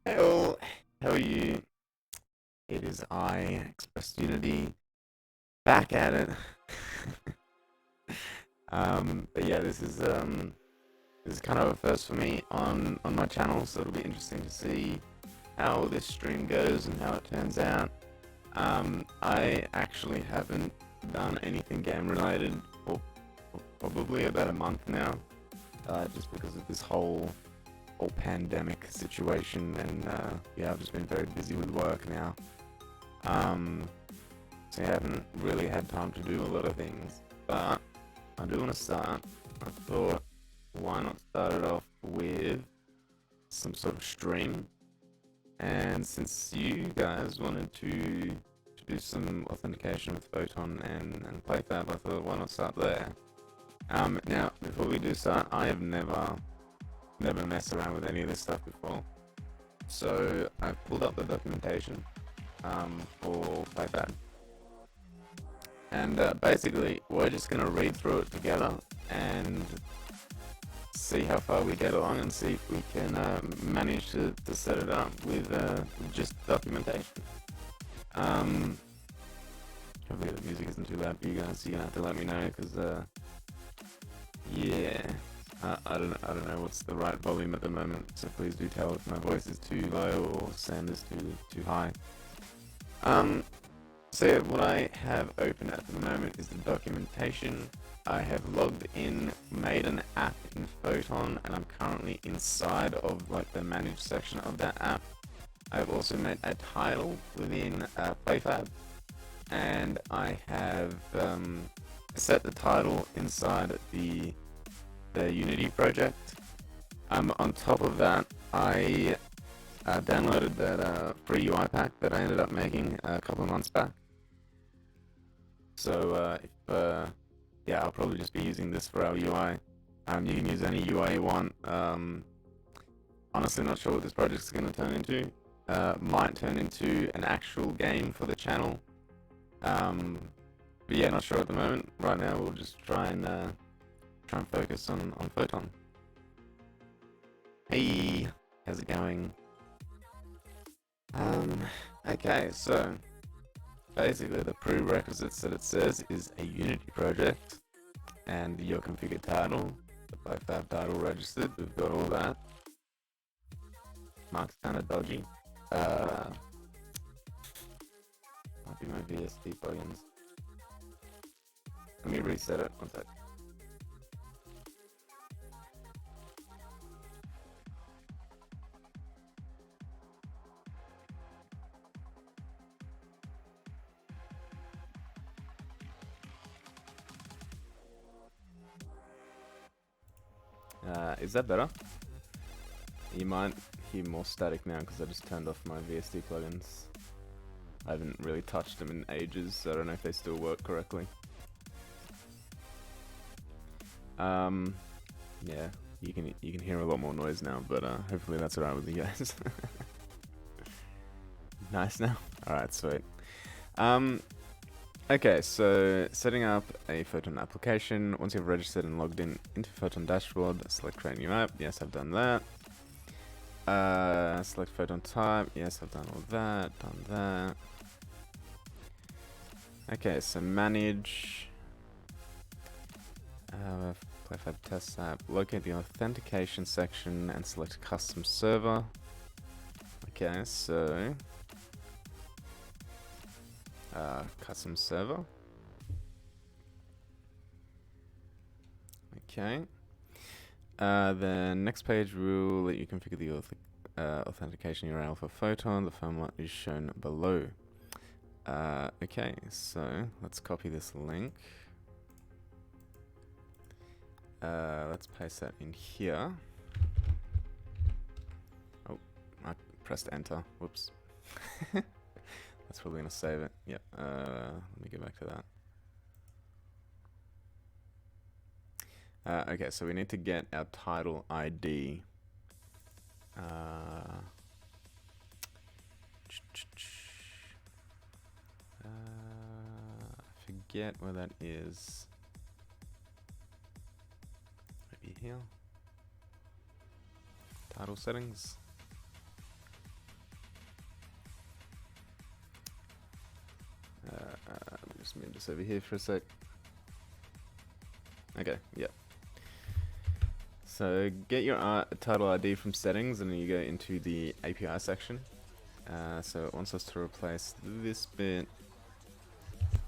Hey all, how are you? It is I, Express Unity, back at it. But yeah, this is kind of a first for me on my channel, so it'll be interesting to see how this stream goes and how it turns out. I actually haven't done anything game related for probably about a month now, just because of this whole pandemic situation, and yeah, I've just been very busy with work now. Um, so I haven't really had time to do a lot of things, but I do want to start. I thought, why not start it off with some sort of stream? And since you guys wanted to do some authentication with Photon and PlayFab, I thought, why not start there? Now, before we do start, I have never messed around with any of this stuff before. So I've pulled up the documentation for PlayFab, and basically we're just gonna read through it together and see how far we get along and see if we can manage to set it up with just documentation. Hopefully the music isn't too loud for you guys. You're gonna have to let me know because yeah. I don't know what's the right volume at the moment, so please do tell if my voice is too low or sound is too high. So yeah, what I have open at the moment is the documentation. I have logged in, made an app in Photon, and I'm currently inside of like the manage section of that app. I've also made a title within PlayFab, and I have set the title inside the Unity project. On top of that, I downloaded that free UI pack that I ended up making a couple of months back. So yeah, I'll probably just be using this for our UI. You can use any UI you want. Honestly, not sure what this project is going to turn into. Might turn into an actual game for the channel. But yeah, not sure at the moment. Right now, we'll just try and focus on Photon. Hey, how's it going? Okay, so basically the prerequisites that it says is a Unity project and your configured title, the PlayFab title registered. We've got all that. Mark's kind of dodgy. Might be my VST plugins. Let me reset it. One sec. Is that better? You might hear more static now because I just turned off my VST plugins. I haven't really touched them in ages, so I don't know if they still work correctly. Yeah, you can hear a lot more noise now, but hopefully that's alright with you guys. Nice now. Alright, sweet. Okay, so setting up a Photon application. Once you've registered and logged in into Photon dashboard, select create new app. Yes, I've done that. Select Photon type. Yes, I've done all that. Done that. Okay, so manage. PlayFab test app. Locate the authentication section and select custom server. Okay, so custom server. Okay. Then next page will let you configure the authentication URL for Photon. The format is shown below. Okay, so let's copy this link. Let's paste that in here. Oh, I pressed enter. Whoops. That's probably gonna save it. Yep. Let me get back to that. Okay, so we need to get our title ID. I forget where that is. Maybe here. Title settings. just move this over here for a sec. Okay, yeah. So get your title ID from settings, and then you go into the API section. So it wants us to replace this bit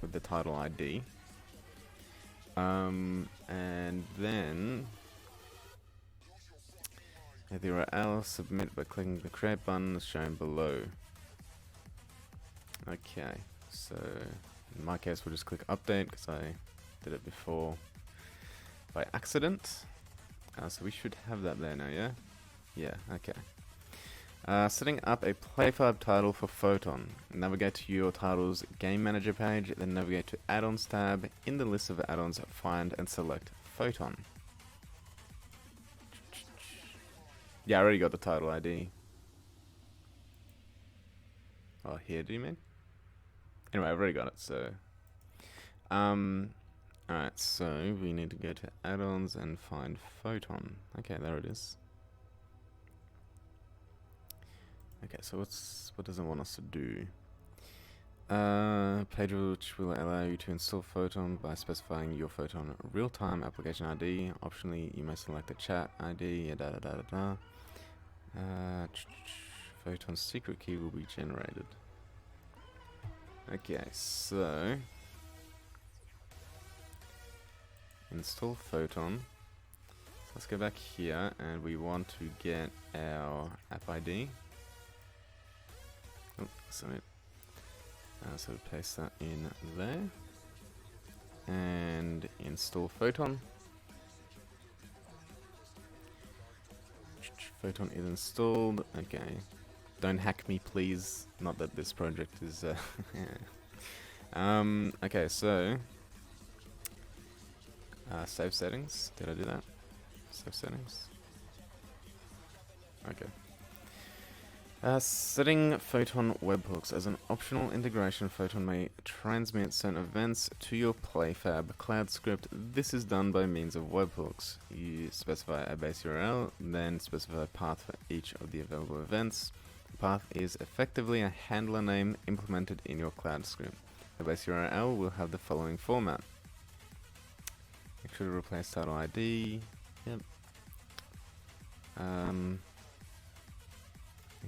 with the title ID. And then the URL, submit by clicking the create button as shown below. Okay, so in my case we'll just click update because I did it before by accident. So we should have that there now, yeah? Yeah, okay. Setting up a PlayFab title for Photon. Navigate to your title's game manager page, then navigate to add-ons tab. In the list of add-ons, find and select Photon. Yeah, I already got the title ID. Oh, here, do you mean? Anyway, I've already got it, so... Alright, so we need to go to add-ons and find Photon. Okay, there it is. Okay, so what does it want us to do? Page which will allow you to install Photon by specifying your Photon real-time application ID. Optionally, you may select a chat ID. Photon's secret key will be generated. Okay, so install Photon. So let's go back here, and we want to get our app ID. Oh, sorry. So paste that in there, and install Photon. Photon is installed. Okay, don't hack me, please. Not that this project is. Okay, so save settings. Did I do that? Save settings. Okay. Setting Photon webhooks. As an optional integration, Photon may transmit certain events to your PlayFab cloud script. This is done by means of webhooks. You specify a base URL, then specify a path for each of the available events. The path is effectively a handler name implemented in your cloud script. The base URL will have the following format. Make sure to replace title ID. Yep.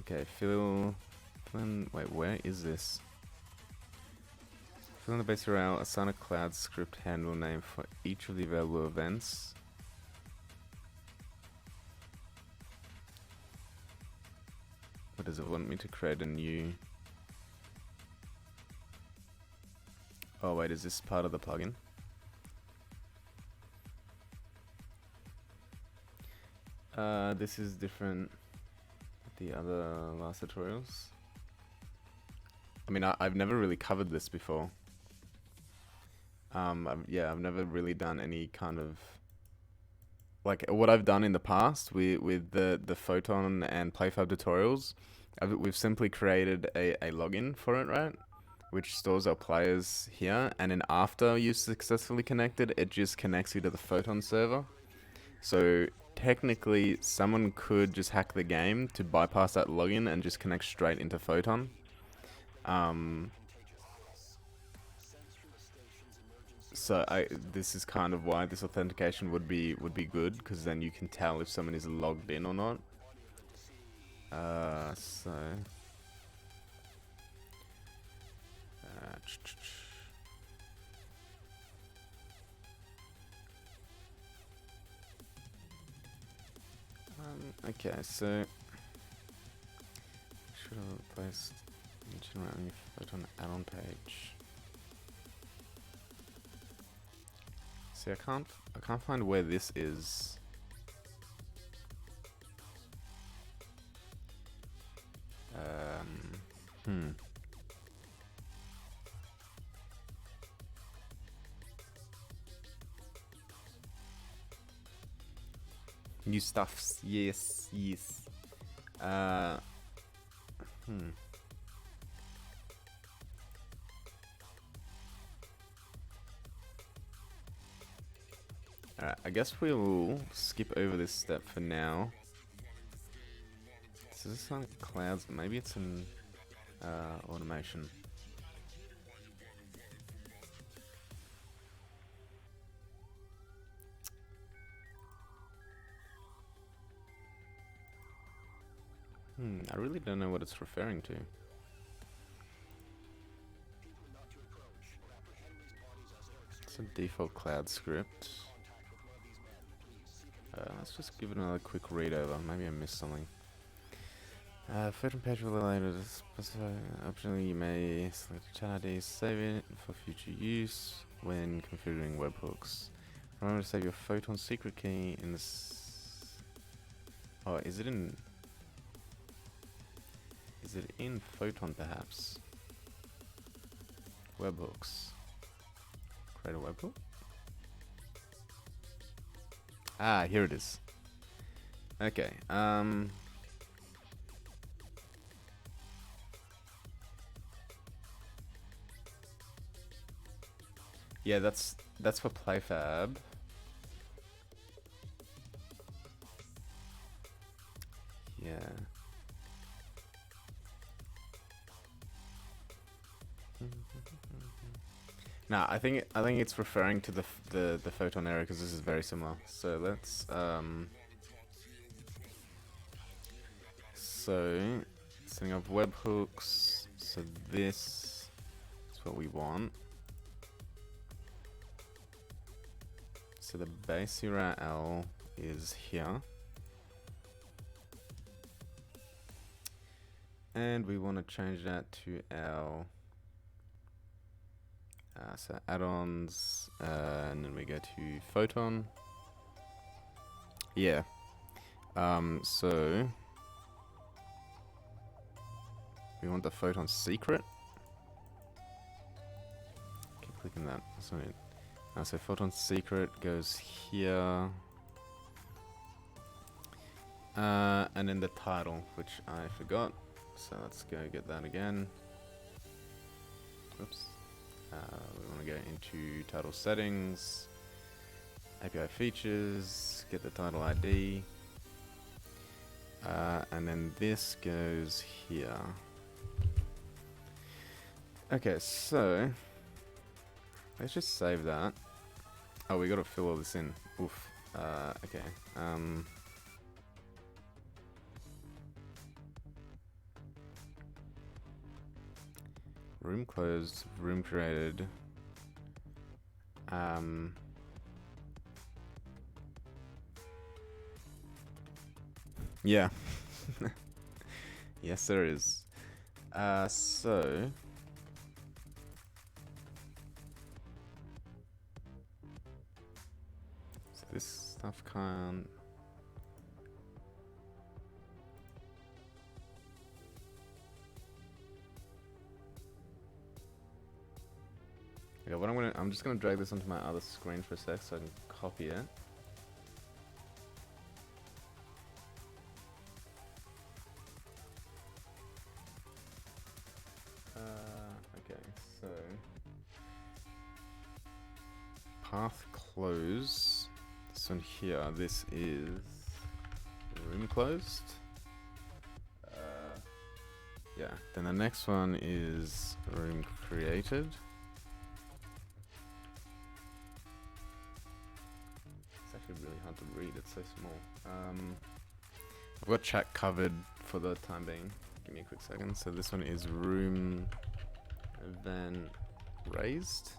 Okay, fill in, wait, where is this? Fill in the base URL, assign a cloud script handle name for each of the available events. What does it want me to create a new? Oh wait, is this part of the plugin? This is different the other last tutorials. I mean, I've never really covered this before. I've never really done any kind of like what I've done in the past with the Photon and PlayFab tutorials. We've simply created a login for it, right? Which stores our players here, and then after you successfully connected, it just connects you to the Photon server. So technically, someone could just hack the game to bypass that login and just connect straight into Photon. So this is kind of why this authentication would be good, because then you can tell if someone is logged in or not. Okay, so should have placed generate on your Photon add-on page. See, I can't find where this is. New stuffs, yes. Alright, I guess we'll skip over this step for now. So this is on clouds, maybe it's in automation. I really don't know what it's referring to. It's a default cloud script. Let's just give it another quick read over. Maybe I missed something. Photon page will allow you to specify. Optionally, you may select a chat ID, save it for future use when configuring webhooks. Remember to save your Photon secret key in this. Oh, is it in Photon perhaps? Webhooks. Create a webhook. Ah, here it is. Okay. Yeah, that's for PLAYFAB. Yeah. Nah, I think it's referring to the Photon error because this is very similar. So let's so setting up webhooks. So this is what we want. So the base URL is here. And we want to change that to our so add-ons, and then we go to Photon. Yeah. So we want the Photon secret. Keep clicking that. That's not it. So Photon secret goes here. And then the title, which I forgot. So let's go get that again. Oops. We want to go into title settings, API features, get the title ID, and then this goes here. Okay, so let's just save that. Oh, we got to fill all this in. Oof. Okay. Room closed, room created. Yeah. Yes, there is. So this stuff can't. Okay, what I'm just gonna drag this onto my other screen for a sec so I can copy it. Okay, so path close. This one here. This is room closed. Yeah. Then the next one is room created. Really hard to read, it's so small. I've got chat covered for the time being. Give me a quick second. So this one is room event raised.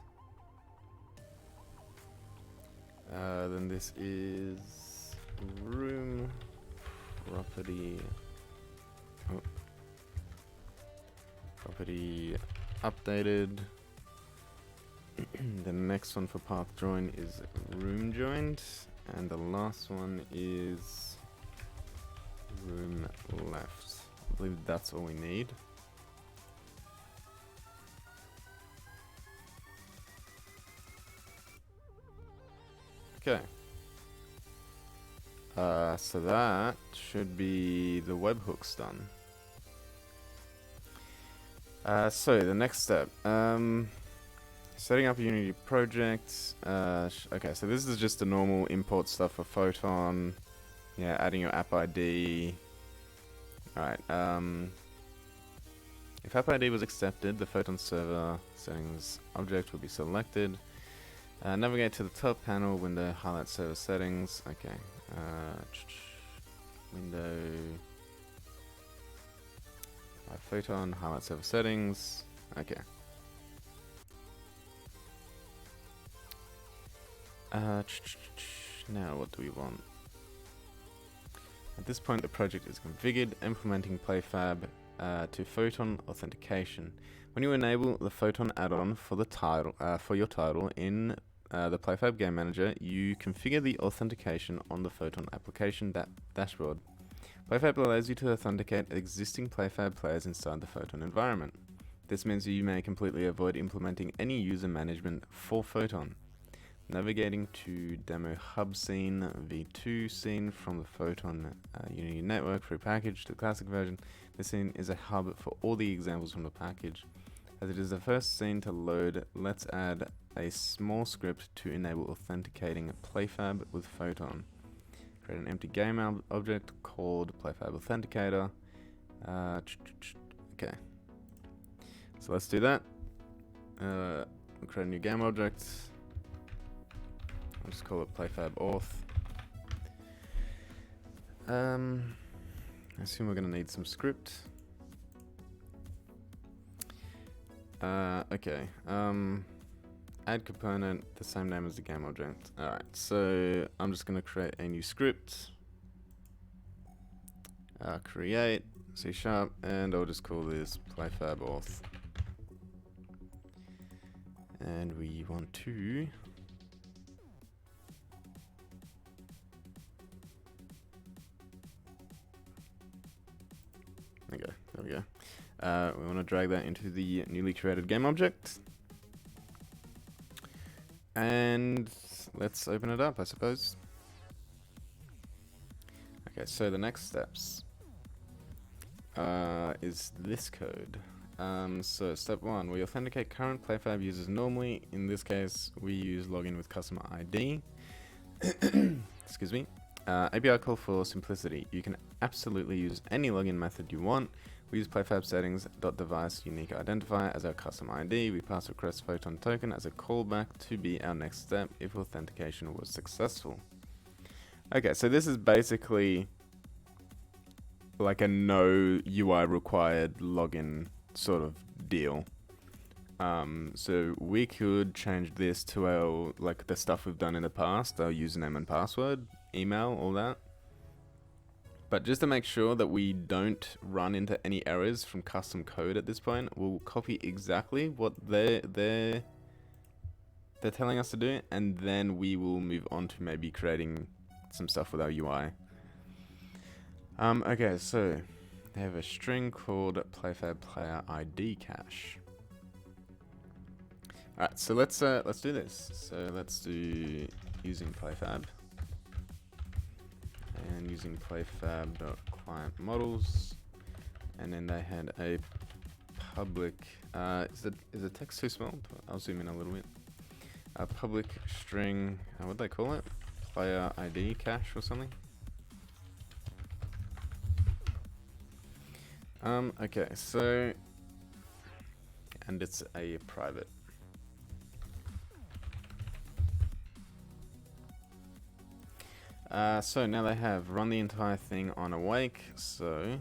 Then this is room property. Oh. Property updated. The next one for path join is room joined. And the last one is room left. I believe that's all we need. Okay. So that should be the webhooks done. So the next step. Setting up a Unity project. Okay, so this is just the normal import stuff for Photon. Yeah, adding your app ID. Alright, if app ID was accepted, the Photon server settings object will be selected. Navigate to the top panel, window, highlight server settings. Okay. Window Photon, highlight server settings. Okay. Now what do we want? At this point the project is configured, implementing PLAYFAB to Photon Authentication. When you enable the Photon add-on for the title, for your title in the PLAYFAB Game Manager, you configure the authentication on the Photon application dashboard. PLAYFAB allows you to authenticate existing PLAYFAB players inside the Photon environment. This means you may completely avoid implementing any user management for Photon. Navigating to Demo Hub Scene v2 scene from the Photon Unity Network free package to the classic version. This scene is a hub for all the examples from the package. As it is the first scene to load, let's add a small script to enable authenticating PLAYFAB with Photon. Create an empty game object called PLAYFAB Authenticator. Okay, so let's do that. We'll create a new game object. I'll just call it PLAYFAB Auth. I assume we're going to need some script. Okay. Add component, the same name as the game object. Alright, so I'm just going to create a new script. Create, C#, and I'll just call this PLAYFAB Auth. And we want to okay, there we go. We want to drag that into the newly created game object. And let's open it up, I suppose. Okay, so the next steps is this code. So step 1, we authenticate current PLAYFAB users normally. In this case, we use login with customer ID. Excuse me. API call for simplicity. You can absolutely use any login method you want. We use PLAYFAB settings.device unique identifier as our custom ID. We pass request Photon token as a callback to be our next step if authentication was successful. Okay, so this is basically like a no UI required login sort of deal. So we could change this to our, like the stuff we've done in the past, our username and password, email, all that. But just to make sure that we don't run into any errors from custom code at this point, we'll copy exactly what they're telling us to do, and then we will move on to maybe creating some stuff with our UI. Okay, so they have a string called PLAYFAB player ID cache. Alright, so let's do this. So let's do using PLAYFAB. And using PLAYFAB.client models, and then they had a public. Is the text too small? I'll zoom in a little bit. A public string. What do they call it? Player ID cache or something. Okay, so, and it's a private. So now they have run the entire thing on awake, so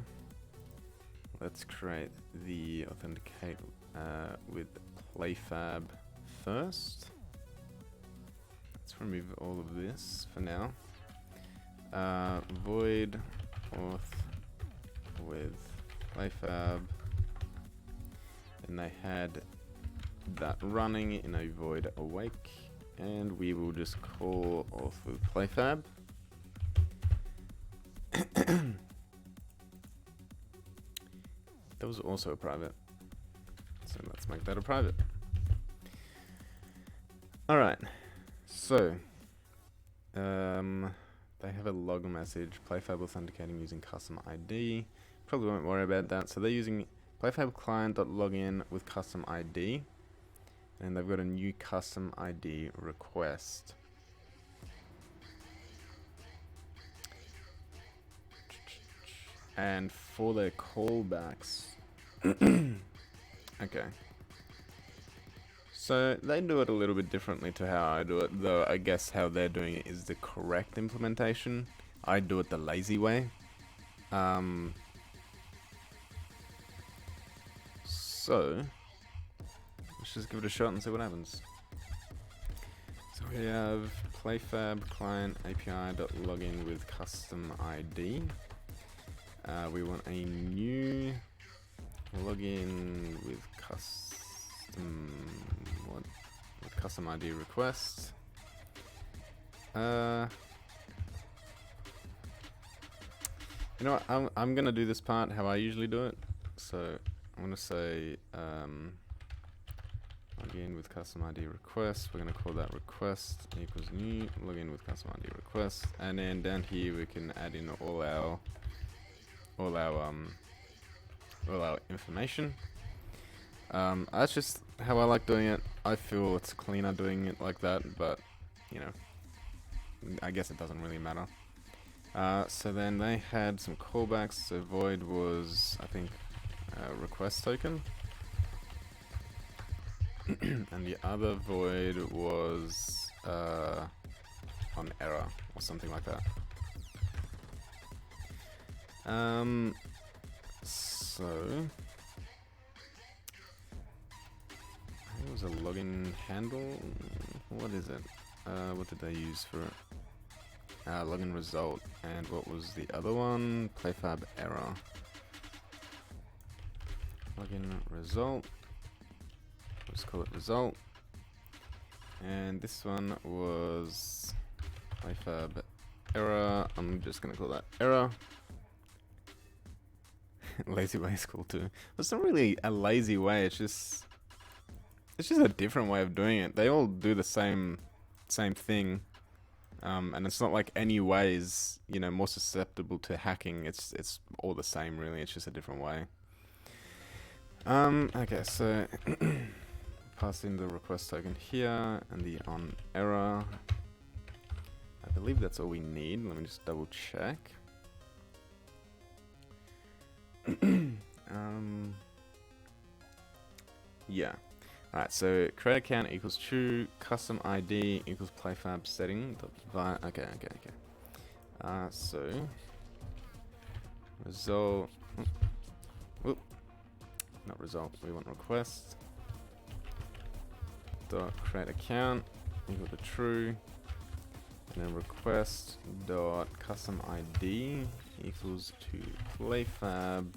let's create the authenticate with PLAYFAB first. Let's remove all of this for now. Void auth with PLAYFAB, and they had that running in a void awake, and we will just call auth with PLAYFAB. That was also a private, so let's make that a private. Alright, so they have a log message, PLAYFAB authenticating using custom ID. Probably won't worry about that. So they're using PLAYFAB client.login with custom ID, and they've got a new custom ID request. And for their callbacks, okay. So they do it a little bit differently to how I do it, though I guess how they're doing it is the correct implementation. I do it the lazy way. So let's just give it a shot and see what happens. So we have PLAYFAB client API.login with custom ID. We want a new login with custom ID request. You know what? I'm gonna do this part how I usually do it. So I'm gonna say login with custom ID request. We're gonna call that request equals new login with custom ID request, and then down here we can add in all our information. That's just how I like doing it. I feel it's cleaner doing it like that, but you know, I guess it doesn't really matter. So then they had some callbacks. So void was, I think, request token. And the other void was on error or something like that. So it was a login handle. What is it? What did they use for it? Login result. And what was the other one? PLAYFAB error. Login result. Let's call it result. And this one was PLAYFAB error. I'm just gonna call that error. Lazy way is cool too. It's not really a lazy way. It's just a different way of doing it. They all do the same thing, and it's not like any way is, you know, more susceptible to hacking. It's all the same really. It's just a different way. Okay, so pass in the request token here and the on error. I believe that's all we need. Let me just double check. Yeah. Alright, so create account equals true, custom ID equals PLAYFAB setting. Okay. So result. Whoop. Not result. We want request. Dot create account equal to true, and then request dot custom ID equals to PLAYFAB.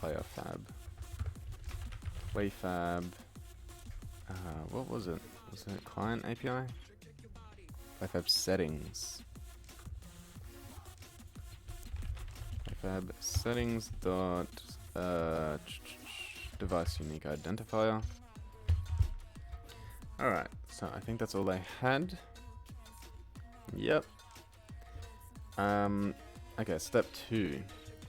PLAYFAB. What was it? Was it client API? PLAYFAB settings. PLAYFAB settings dot device unique identifier. Alright, so I think that's all they had. Yep. Okay, step 2.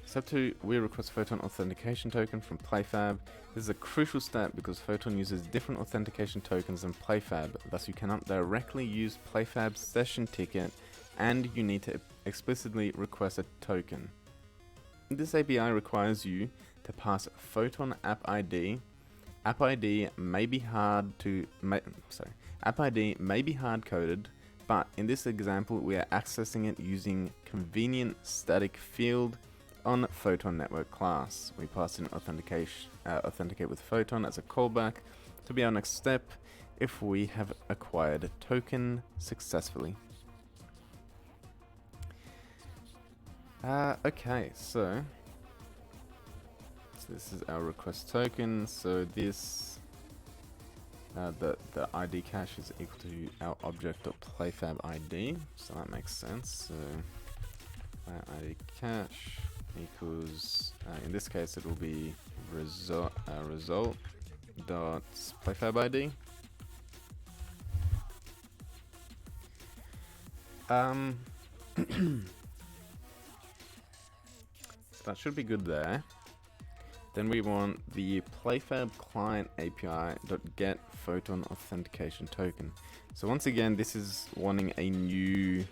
Step 2, we request Photon authentication token from PLAYFAB. This is a crucial step because Photon uses different authentication tokens than PLAYFAB, thus you cannot directly use PLAYFAB's session ticket, and you need to explicitly request a token. This API requires you to pass Photon app ID. App ID may be hard coded, but in this example we are accessing it using convenient static field on Photon network class. We pass in authenticate with Photon as a callback to be our next step if we have acquired a token successfully. Okay, so this is our request token. So this the ID cache is equal to our object.PLAYFAB ID, so that makes sense. So ID cache equals, in this case it will be result dot PLAYFAB ID. That should be good there. Then we want the PLAYFAB client API.get Photon authentication token. So once again, this is wanting a new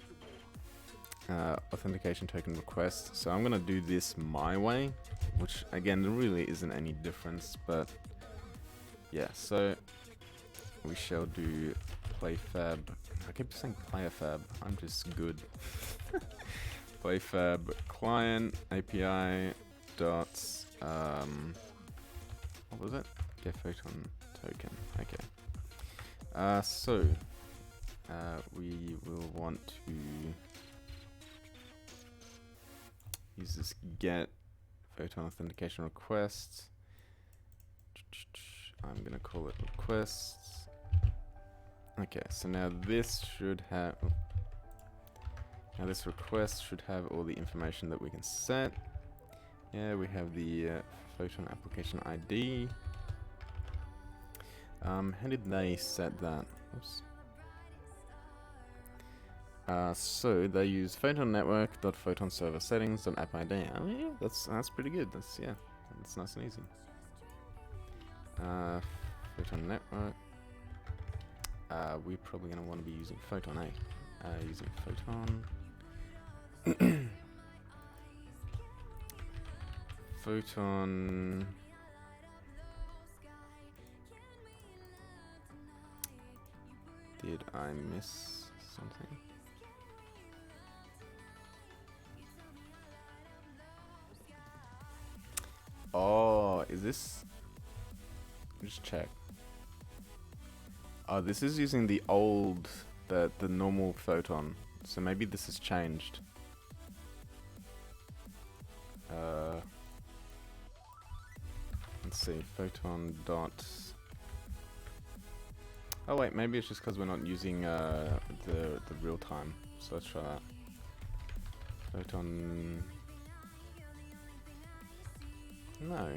authentication token request. So I'm gonna do this my way, which again there really isn't any difference, but yeah. So we shall do PLAYFAB. I keep saying PLAYFAB. I'm just good. PLAYFAB client API dot what was it? Get Photon token. Okay. So we will want to use this get Photon authentication request. I'm gonna call it requests. Okay, so now this should have. Now this request should have all the information that we can set. Yeah, we have the Photon application ID. How did they set that? Oops. So they use Photon network.photon server settings.app ID. Oh yeah, that's pretty good. That's nice and easy. Photon network. We're probably gonna want to be using Photon, using Photon. Photon. Did I miss something? Oh, is this? Just check. Oh, this is using the old, the normal Photon. So maybe this has changed. Let's see, Photon dot. Oh wait, maybe it's just because we're not using the real time. So let's try that. Photon. No.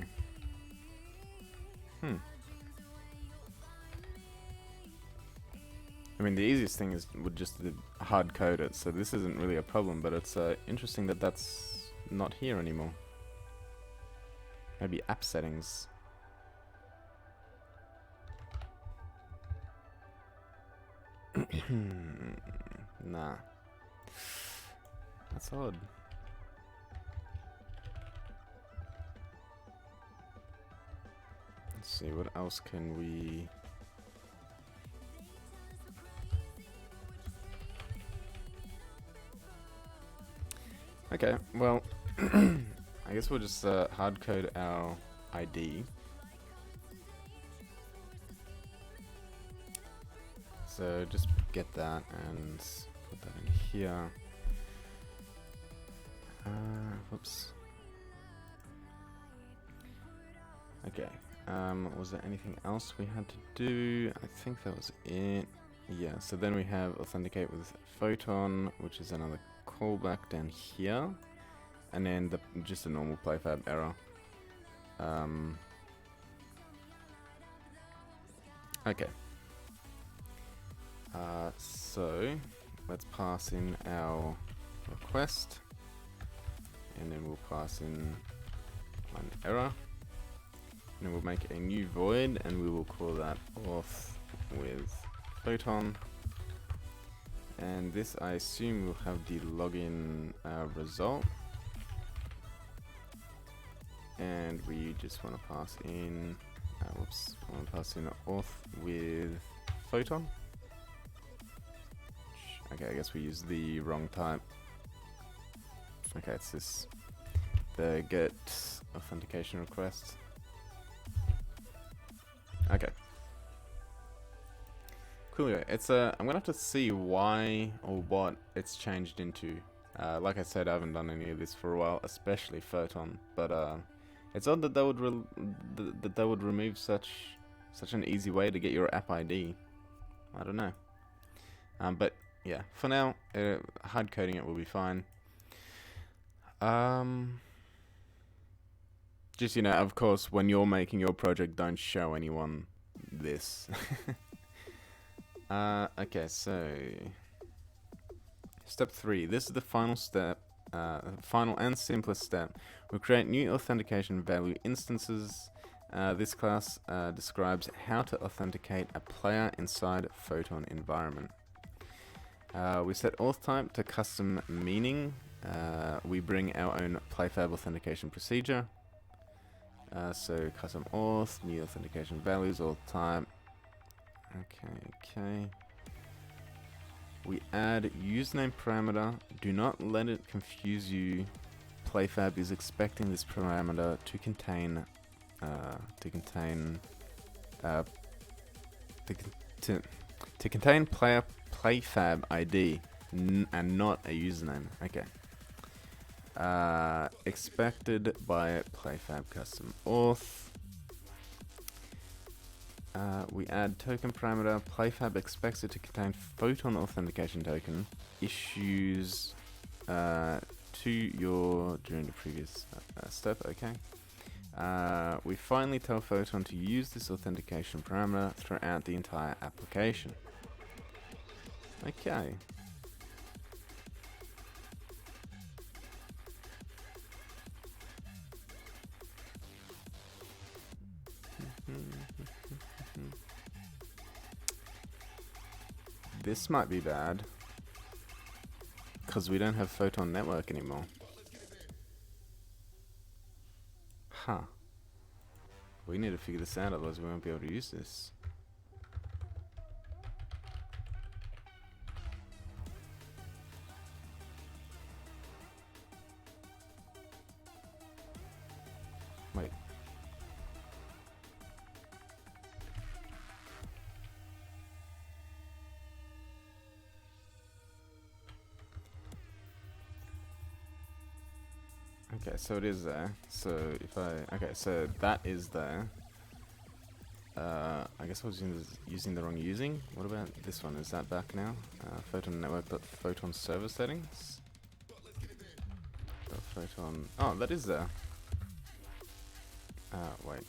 I mean, the easiest thing would just hard code it, so this isn't really a problem, but it's interesting that that's not here anymore. Maybe app settings. Nah. That's odd. Let's see, what else can we... Okay, well, I guess we'll just hard code our ID. So just get that and put that in here. Whoops. Okay. Was there anything else we had to do? I think that was it. Yeah, so then we have authenticate with Photon, which is another callback down here. And then just a normal PLAYFAB error. Okay. So let's pass in our request. And then we'll pass in an error. And then we'll make a new void, and we will call that auth with Photon. And this, I assume, will have the login result. And we just want to pass in, I want to pass in auth with Photon. Okay, I guess we used the wrong type. Okay, it's this, the get authentication request. Okay. Cool. It's I'm gonna have to see why or what it's changed into. Like I said, I haven't done any of this for a while, especially Photon. But it's odd that they would remove such an easy way to get your app ID. I don't know. But yeah, for now, hard coding it will be fine. Just, you know, of course, when you're making your project, don't show anyone this. Okay, so step 3. This is the final step, final and simplest step. We create new authentication value instances. This class describes how to authenticate a player inside Photon environment. We set auth type to custom meaning. We bring our own PLAYFAB authentication procedure. So custom auth, new authentication values, auth type. Okay. We add username parameter. Do not let it confuse you. PLAYFAB is expecting this parameter to contain to contain to contain player PLAYFAB ID and not a username. Okay. Expected by PLAYFAB custom auth. We add token parameter. PLAYFAB expects it to contain Photon authentication token. Issues to your during the previous step. Okay. We finally tell Photon to use this authentication parameter throughout the entire application. Okay. This might be bad, because we don't have Photon network anymore. Huh. We need to figure this out, otherwise we won't be able to use this. Wait. Okay, so it is there. So if I... Okay, so that is there. I guess I was using the wrong using. What about this one? Is that back now? Photon network.photon server settings. Photon... Oh, that is there. Wait.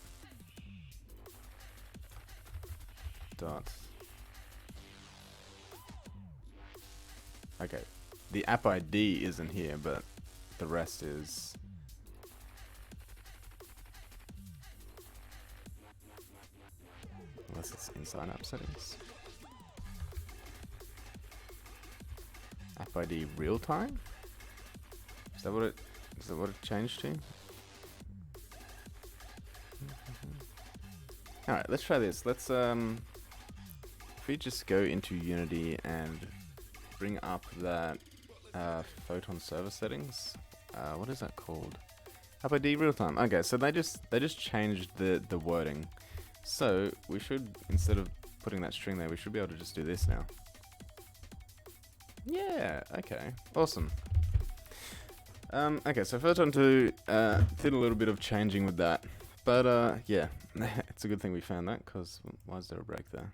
Dot. Okay. The app ID isn't here, but the rest is... Unless it's inside app settings. App ID real time? Is that what it changed to? Alright, let's try this. Let's if we just go into Unity and bring up that Photon server settings. What is that called? App ID real time. Okay, so they just changed the wording. So we should, instead of putting that string there, we should be able to just do this now. Yeah, okay. Awesome. Okay, so Photon 2 did a little bit of changing with that. But yeah, it's a good thing we found that, because why is there a break there?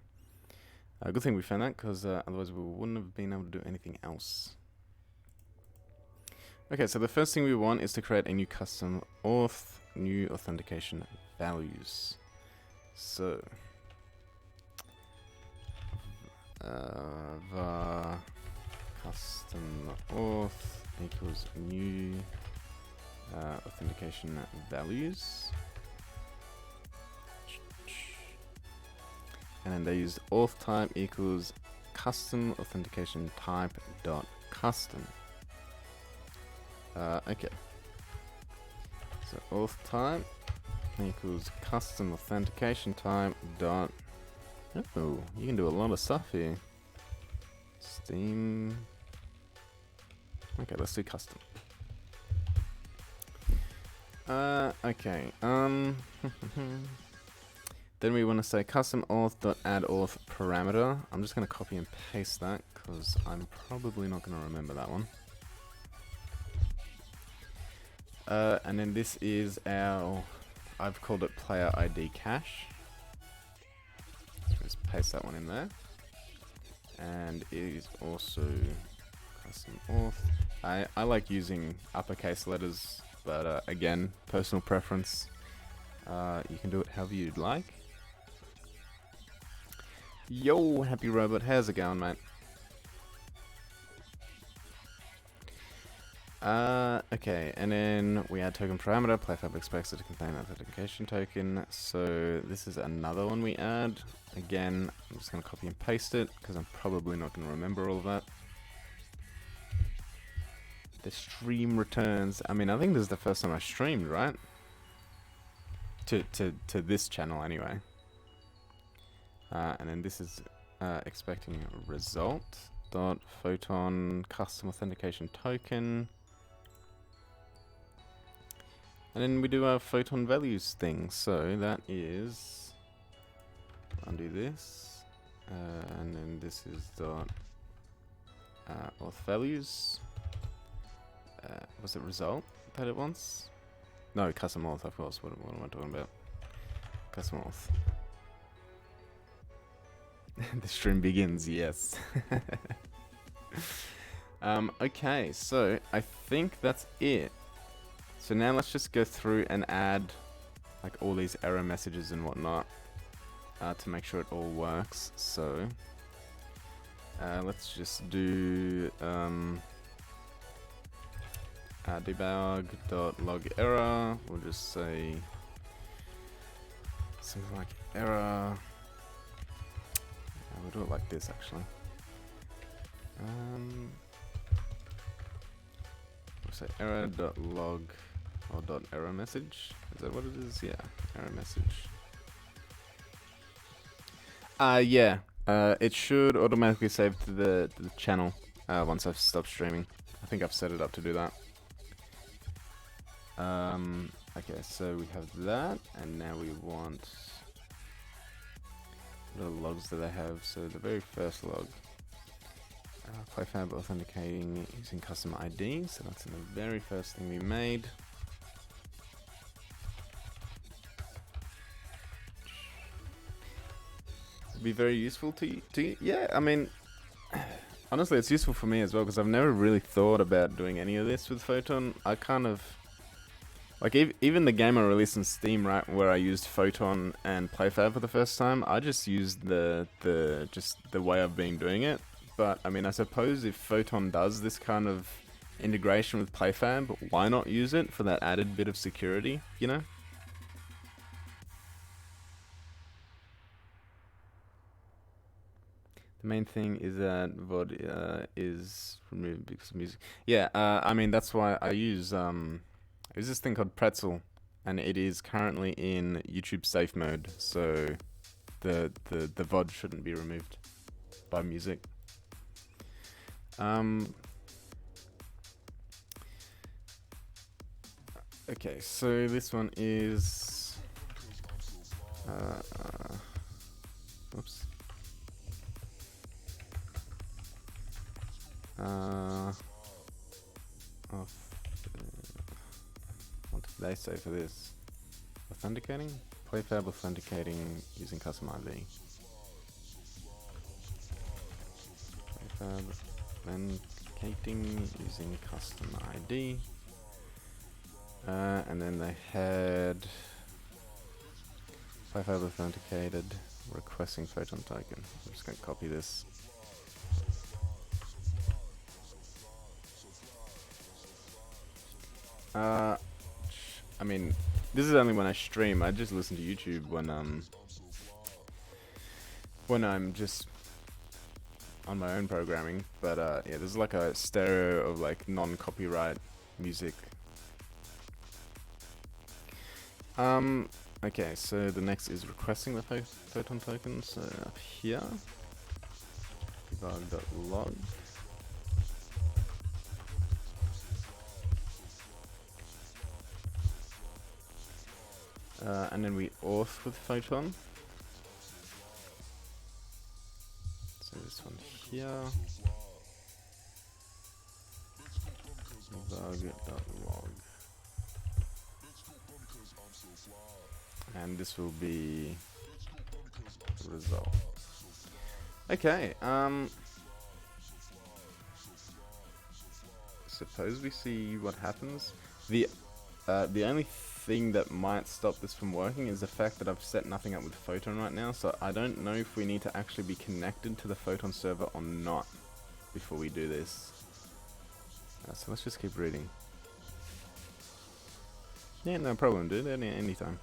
A good thing we found that, because otherwise we wouldn't have been able to do anything else. Okay, so the first thing we want is to create a new custom auth, new authentication values. So, var custom auth equals new authentication values. And then they used auth type equals custom authentication type dot custom. Okay. So auth type equals custom authentication type dot... Oh, you can do a lot of stuff here. Steam... Okay, let's do custom. Okay, then we want to say custom auth dot add auth parameter. I'm just going to copy and paste that, because I'm probably not going to remember that one. And then this is our... I've called it player ID cache. So just paste that one in there. And it is also custom auth. I like using uppercase letters, but again, personal preference. You can do it however you'd like. Yo, Happy Robot, how's it going, mate? Okay, and then we add token parameter. PLAYFAB expects it to contain authentication token. So this is another one we add. Again, I'm just going to copy and paste it, because I'm probably not going to remember all of that. The stream returns. I mean, I think this is the first time I streamed, right? To this channel, anyway. And then this is expecting result dot Photon custom authentication token. And then we do our photon values thing. So that is, undo this, and then this is dot auth values. Was it result that it wants? No, custom auth, of course. What am I talking about? Custom auth. The stream begins, yes. Okay, so I think that's it. So now let's just go through and add like all these error messages and whatnot to make sure it all works. So let's just do debug.log error. We'll just say something like error. We'll do it like this actually. We'll say error.log or .error message. Is that what it is? Yeah, error message. Yeah. It should automatically save to the channel once I've stopped streaming. I think I've set it up to do that. Okay, so we have that, and now we want the logs that I have. So the very first log, PLAYFAB authenticating using custom ID. So that's the very first thing we made. Be very useful to you. Yeah, I mean, honestly, it's useful for me as well because I've never really thought about doing any of this with Photon. I kind of like even the game I released on Steam, right, where I used Photon and PLAYFAB for the first time. I just used the way I've been doing it. But I mean, I suppose if Photon does this kind of integration with PLAYFAB, why not use it for that added bit of security? You know. The main thing is that VOD is removed because of music. Yeah, I mean that's why I use this thing called Pretzel, and it is currently in YouTube safe mode, so the VOD shouldn't be removed by music. Okay, so this one is oops. What did they say for this? Authenticating? PLAYFAB authenticating using custom ID. PLAYFAB authenticating using custom ID. And then they had PLAYFAB authenticated requesting Photon token. I'm just going to copy this. I mean, this is only when I stream. I just listen to YouTube when I'm just on my own programming. But yeah, this is like a stereo of like non-copyright music. Okay, so the next is requesting the Photon token. So up here, debug.log. And then we auth with Photon. So this one here. Debug.log. And this will be result. Okay, suppose we see what happens. The only thing that might stop this from working is the fact that I've set nothing up with Photon right now, so I don't know if we need to actually be connected to the Photon server or not before we do this. So let's just keep reading. Yeah, no problem, dude. Anytime.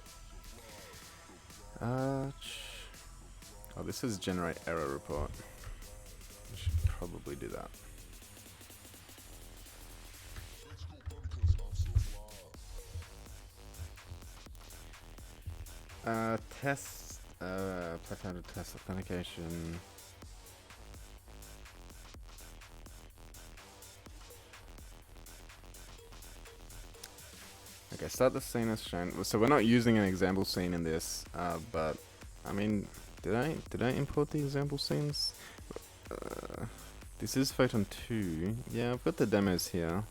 Oh, this is generate error report. I should probably do that. Test, PLAYFAB test authentication. Okay, start the scene as shown. So we're not using an example scene in this, but I mean, did I import the example scenes? This is Photon 2. Yeah, I've got the demos here.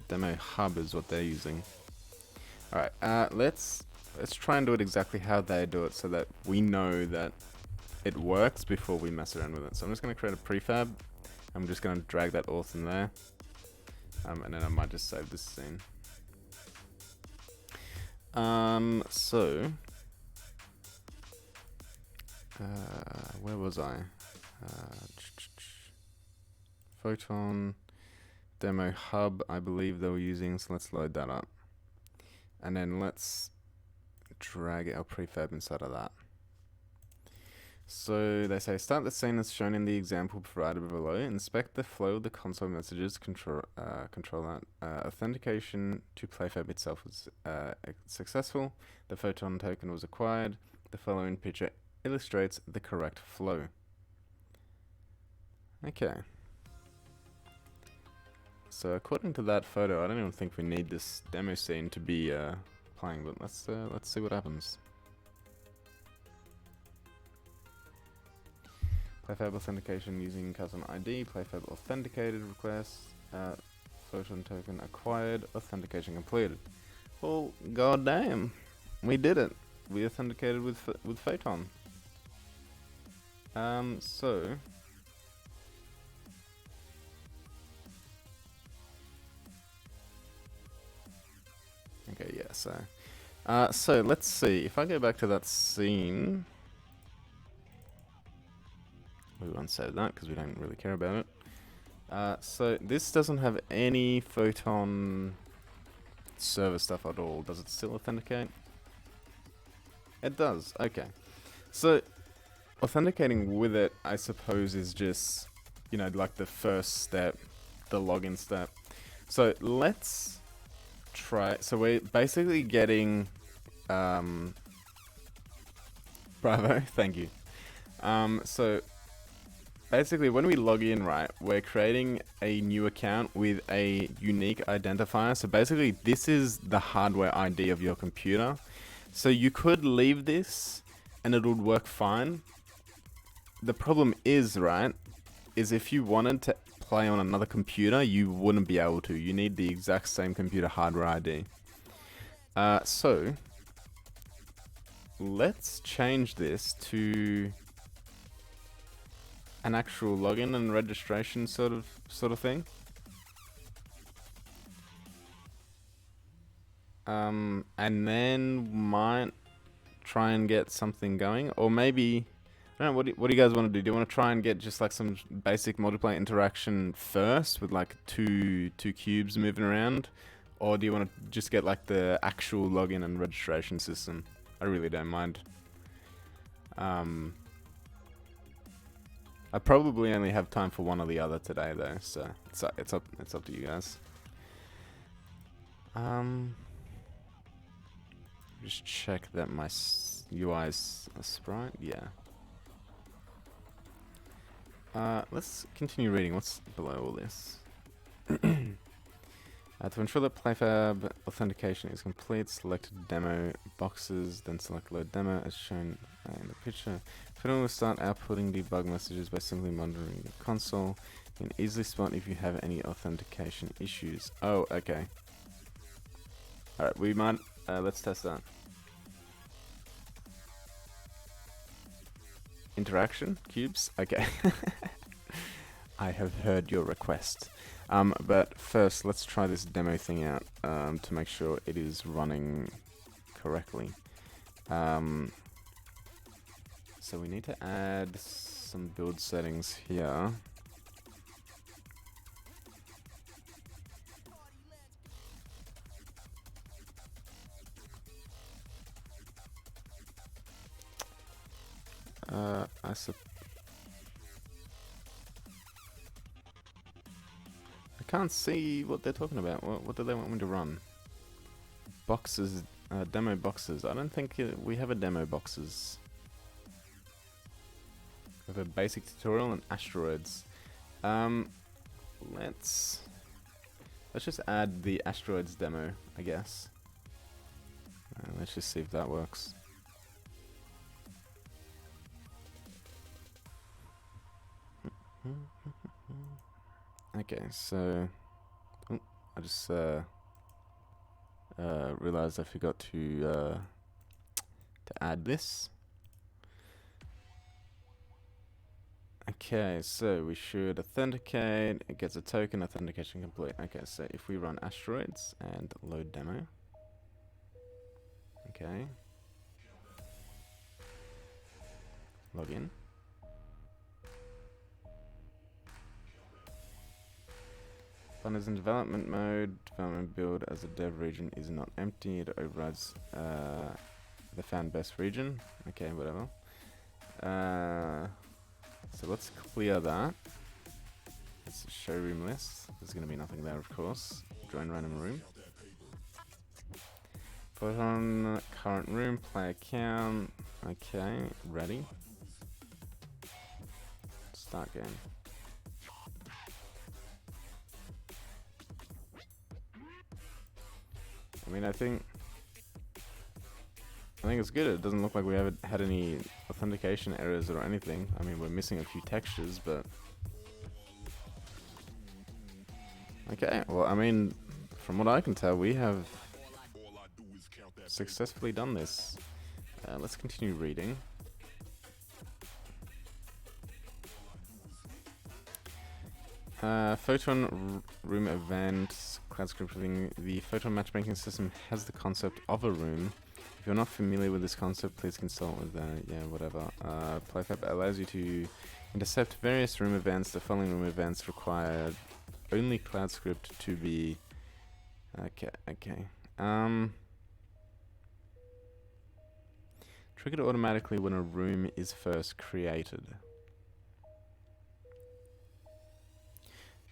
Demo hub is what they're using. Alright, let's try and do it exactly how they do it so that we know that it works before we mess around with it. So I'm just going to create a prefab. I'm just going to drag that auth in there. And then I might just save this scene. Where was I? Photon demo hub, I believe they were using, so let's load that up. And then let's drag our prefab inside of that. So they say start the scene as shown in the example provided below. Inspect the flow of the console messages. Control that. Authentication to PLAYFAB itself was successful. The Photon token was acquired. The following picture illustrates the correct flow. Okay. So according to that photo, I don't even think we need this demo scene to be playing, but let's see what happens. PLAYFAB authentication using custom ID, PLAYFAB authenticated request, Photon token acquired, authentication completed. Well, goddamn, we did it. We authenticated with Photon. Okay, yeah, so let's see, if I go back to that scene, we won't save that because we don't really care about it. So this doesn't have any Photon server stuff at all. Does it still authenticate? It does, okay. So authenticating with it, I suppose, is just, you know, like the first step, the login step. So let's try, so we're basically getting, bravo, thank you. So basically when we log in, right, we're creating a new account with a unique identifier. So basically this is the hardware ID of your computer. So you could leave this and it would work fine. The problem is, right, is if you wanted to play on another computer, you wouldn't be able to. You need the exact same computer hardware ID. So let's change this to an actual login and registration sort of thing. And then might try and get something going, or maybe, I don't know, what do you guys want to do? Do you want to try and get just like some basic multiplayer interaction first with like two cubes moving around, or do you want to just get like the actual login and registration system? I really don't mind. I probably only have time for one or the other today though, so it's up to you guys. Just check that my UI is a sprite. Yeah. Let's continue reading. What's below all this? To ensure that PLAYFAB authentication is complete, select demo boxes, then select load demo as shown in the picture. Photon will start outputting debug messages by simply monitoring the console. You can easily spot if you have any authentication issues. Oh, okay. Alright, we might, let's test that. Interaction? Cubes? Okay. I have heard your request. But first, let's try this demo thing out to make sure it is running correctly. So we need to add some build settings here. I can't see what they're talking about. What do they want me to run? Boxes, demo boxes. I don't think we have a demo boxes. We have a basic tutorial and asteroids. Let's Let's just add the asteroids demo, I guess. Let's just see if that works. Okay, so I just realized I forgot to add this. Okay, so we should authenticate. It gets a token, authentication complete. Okay, so if we run asteroids and load demo. Okay. Log in. Fun is in development mode. Development build as a dev region is not empty. It overrides the fan best region. Okay, whatever. So let's clear that. It's a showroom list. There's going to be nothing there, of course. Join random room. Photon, current room, play account. Okay, ready. Start game. I mean, I think it's good. It doesn't look like we haven't had any authentication errors or anything. I mean, we're missing a few textures, but okay. Well, I mean, from what I can tell, we have successfully done this. Let's continue reading. Photon room event, cloud scripting. The Photon matchmaking system has the concept of a room. If you're not familiar with this concept, please consult with whatever. PLAYFAB allows you to intercept various room events. The following room events require only cloud script to be okay. Triggered automatically when a room is first created.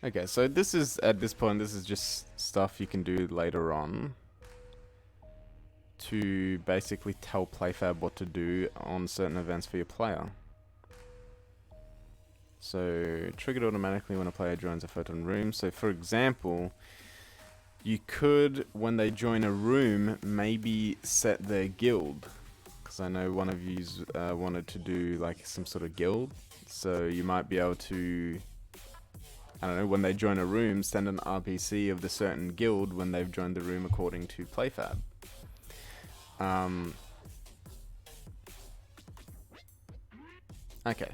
Okay, so this is, at this point, this is just stuff you can do later on to basically tell PLAYFAB what to do on certain events for your player. So, triggered automatically when a player joins a Photon room. So, for example, you could, when they join a room, maybe set their guild. Because I know one of you wanted to do like some sort of guild. So, you might be able to, I don't know, when they join a room, send an RPC of the certain guild when they've joined the room according to PLAYFAB. Okay.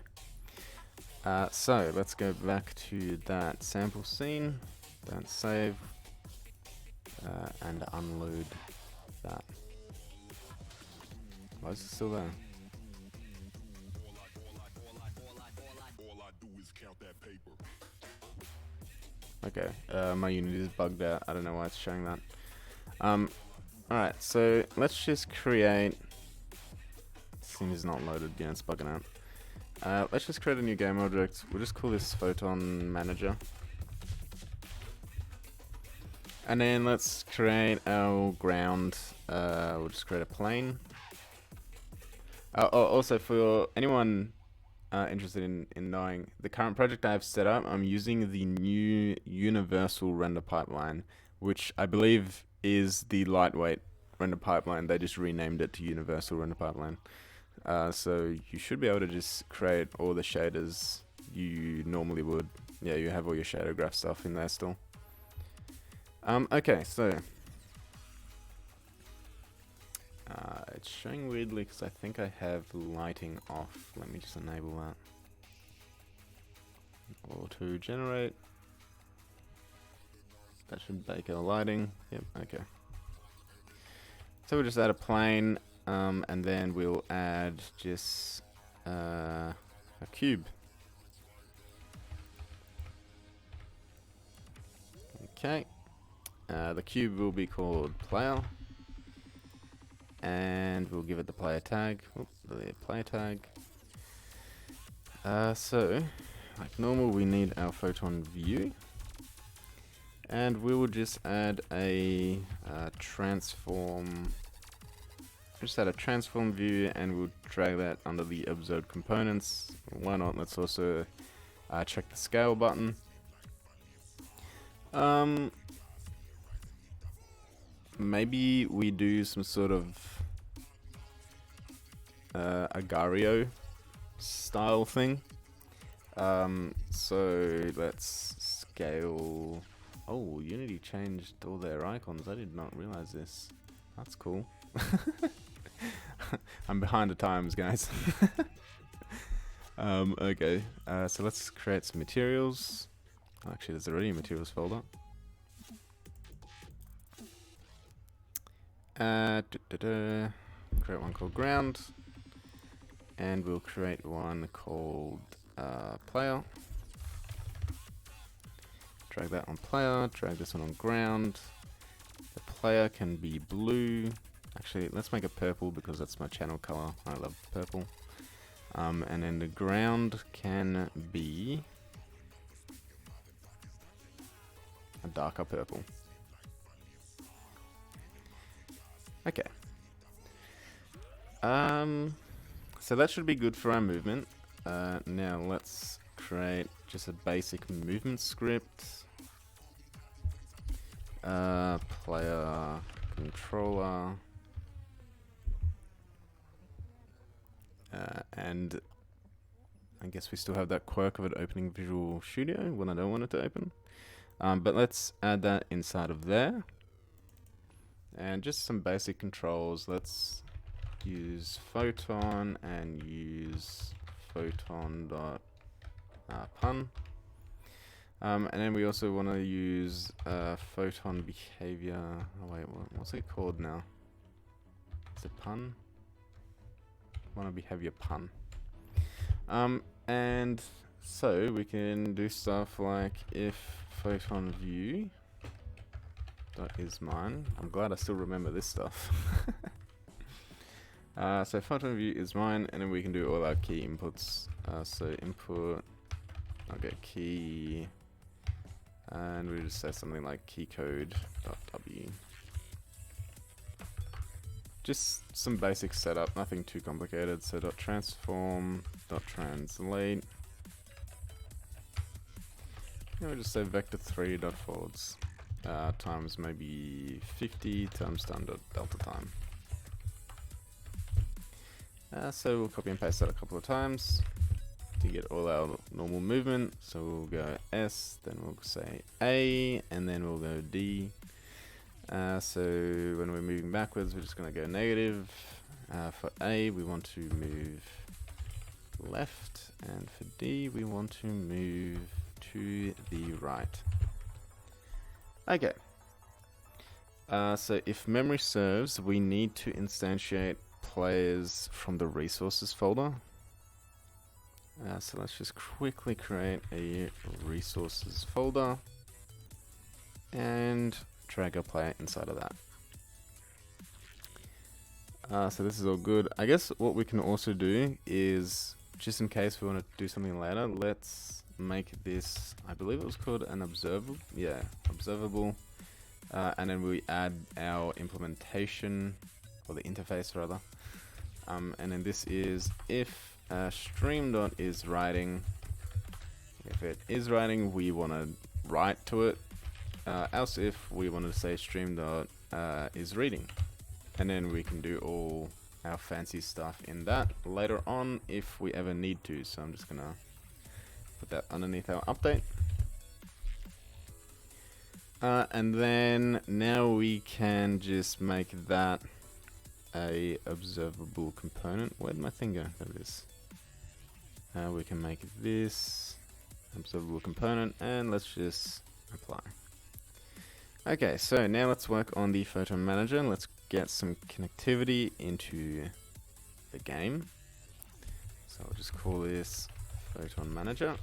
So let's go back to that sample scene. Don't save. And unload that. Why is it still there? Okay, my unit is bugged out. I don't know why it's showing that. Alright, so let's just create. Scene is not loaded. Yeah, it's bugging out. Let's just create a new game object. We'll just call this Photon Manager. And then let's create our ground. We'll just create a plane. Also, for anyone interested in knowing, the current project I have set up, I'm using the new universal render pipeline, which I believe is the lightweight render pipeline. They just renamed it to universal render pipeline. So you should be able to just create all the shaders you normally would. Yeah, you have all your shader graph stuff in there still. Okay, so it's showing weirdly because I think I have lighting off. Let me just enable that. Auto generate. That should bake our lighting. Yep, okay. So we'll just add a plane, and then we'll add just a cube. Okay. The cube will be called player. And we'll give it the player tag. The player tag. So, like normal, we need our Photon view. And we will just add a transform. Just add a transform view, and we'll drag that under the observed components. Why not? Let's also check the scale button. maybe we do some sort of Agario style thing. So let's scale. Oh, Unity changed all their icons. I did not realize this. That's cool. I'm behind the times, guys. Okay, so let's create some materials. Actually, there's already a materials folder. Create one called ground, and we'll create one called player. Drag that on player, drag this one on ground. The player can be blue. Actually, let's make it purple because that's my channel color. I love purple. And then the ground can be a darker purple. Okay. So that should be good for our movement. Now let's create just a basic movement script. Player controller. And I guess we still have that quirk of it opening Visual Studio when I don't want it to open. But let's add that inside of there. And just some basic controls. Let's use Photon and use Photon.PUN. And then we also want to use Photon behavior. Oh wait, what's it called now? Is it PUN? Want to behavior PUN. And so we can do stuff like if Photon view dot is mine. I'm glad I still remember this stuff. So Photon view is mine, and then we can do all our key inputs. So input, okay, key, and we just say something like keycode.w. Just some basic setup, nothing too complicated. So .transform, .translate. We'll just say vector3.forwards times maybe 50 times delta time. So we'll copy and paste that a couple of times to get all our normal movement. So we'll go S, then we'll say A, and then we'll go D. So when we're moving backwards, we're just going to go negative. For A, we want to move left, and for D, we want to move to the right. Okay. So if memory serves, we need to instantiate players from the resources folder. So let's just quickly create a resources folder and drag a player inside of that. So this is all good. I guess what we can also do is, just in case we want to do something later, let's make this, I believe it was called an observable. Yeah, observable. And then we add our implementation, or the interface rather. And then this is if stream is writing. If it is writing, we want to write to it. Else if we want to say stream is reading. And then we can do all our fancy stuff in that later on if we ever need to. So I'm just gonna put that underneath our update. And then now we can just make that a observable component. Where'd my thing go? There it is. We can make this observable component, and let's just apply. Okay, so now let's work on the Photon Manager. Let's get some connectivity into the game. So I'll just call this Photon Manager.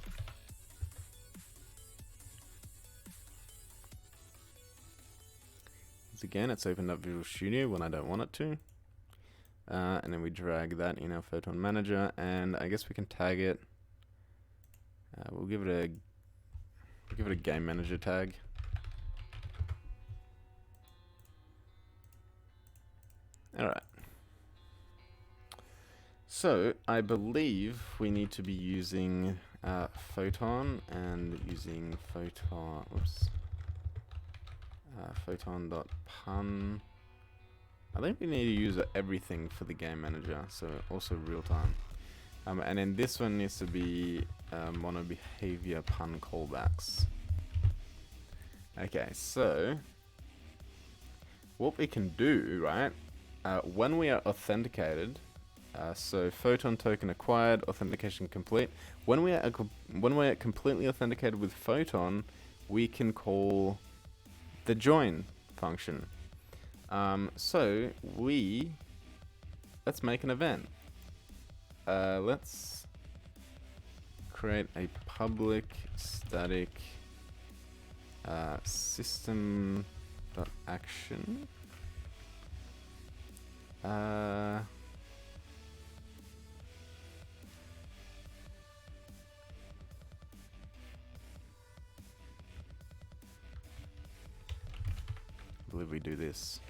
Once again, it's opened up Visual Studio when I don't want it to. And then we drag that in our Photon Manager, and I guess we can tag it. We'll give it a Game Manager tag. Alright. So, I believe we need to be using Photon and using Photon, oops. Photon.PUN. I think we need to use everything for the game manager, so also real time. And then this one needs to be mono behavior PUN callbacks. Okay, so what we can do, right, when we are authenticated, so Photon token acquired, authentication complete. When we are completely authenticated with Photon, we can call the join function. So let's make an event. Let's create a public static system.action. I believe we do this.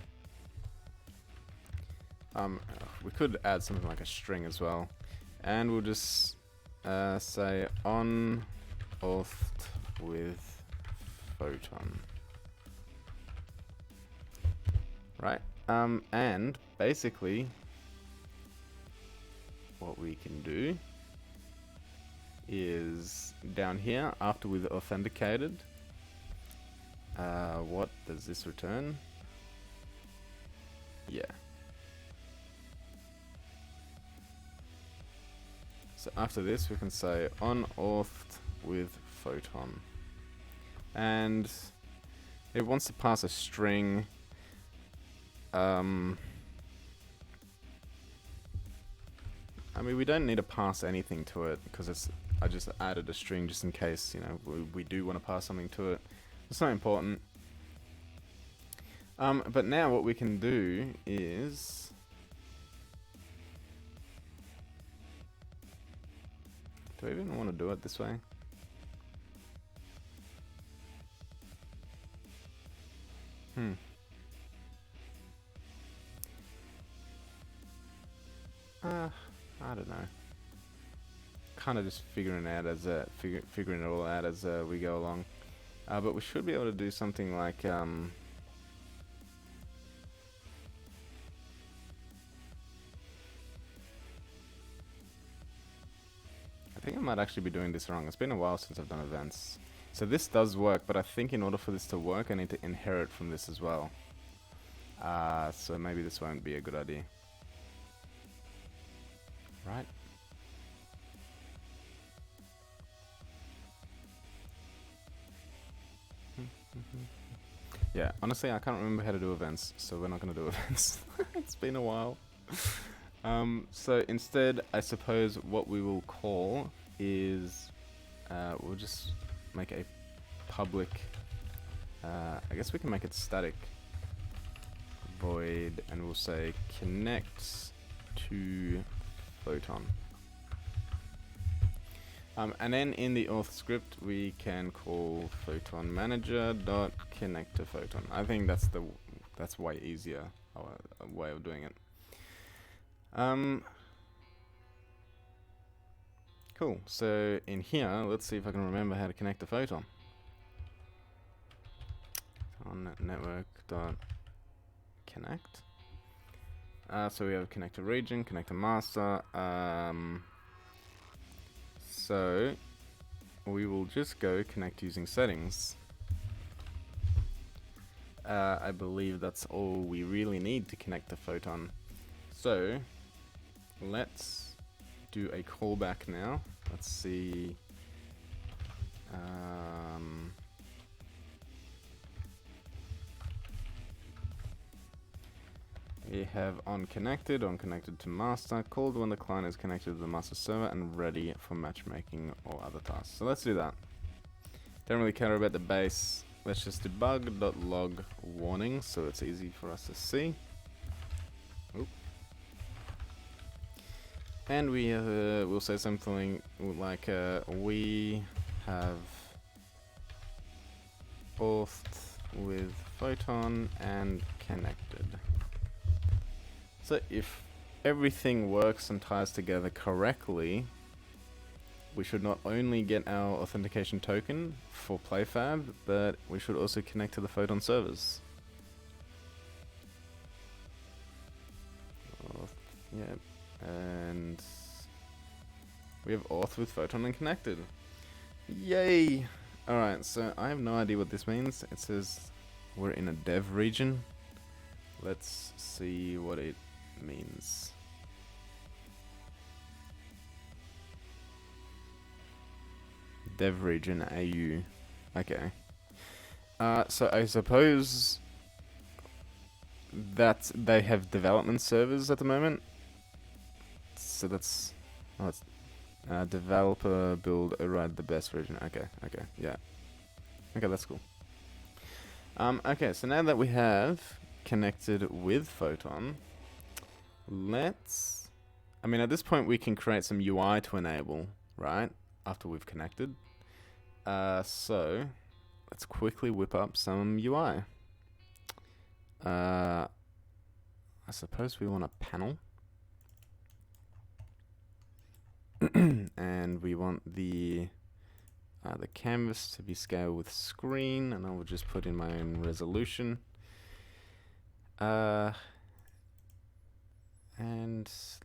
We could add something like a string as well, and we'll just say on auth with Photon, right? And basically what we can do is down here after we've authenticated, what does this return? Yeah. So after this we can say on auth with Photon, and it wants to pass a string. I mean, we don't need to pass anything to it because I just added a string just in case, you know, we do want to pass something to it. It's not important. But now what we can do is do I even want to do it this way? I don't know. Kind of just figuring it all out as we go along. But we should be able to do something like I think I might actually be doing this wrong. It's been a while since I've done events. So this does work, but I think in order for this to work, I need to inherit from this as well. So maybe this won't be a good idea. Right? Yeah, honestly, I can't remember how to do events, so we're not going to do events. It's been a while. So instead, I suppose what we will call is, we'll just make a public, I guess we can make it static, void, and we'll say connect to Photon. And then in the auth script, we can call Photon manager dot connect to Photon. I think that's way easier way of doing it. Cool. So in here, let's see if I can remember how to connect to Photon. On network dot connect. So we have connect to region, connect to master. So we will just go connect using settings. I believe that's all we really need to connect to Photon. So let's do a callback now. Let's see. We have on connected to master, called when the client is connected to the master server and ready for matchmaking or other tasks. So let's do that. Don't really care about the base. Let's just debug.log warning so it's easy for us to see. Oop. And we will say something like we have authed with Photon and connected. So if everything works and ties together correctly, we should not only get our authentication token for PlayFab, but we should also connect to the Photon servers. Yeah, and we have auth with Photon and connected. Yay! Alright, so I have no idea what this means. It says we're in a dev region. Let's see what it means. Dev region AU. Okay. So I suppose that they have development servers at the moment. So that's... Oh, it's developer build override the best version. Okay, yeah. Okay, that's cool. Okay, so now that we have connected with Photon, let's... I mean, at this point we can create some UI to enable, right? After we've connected. So, let's quickly whip up some UI. I suppose we want a panel. And we want the canvas to be scaled with screen, and I will just put in my own resolution. And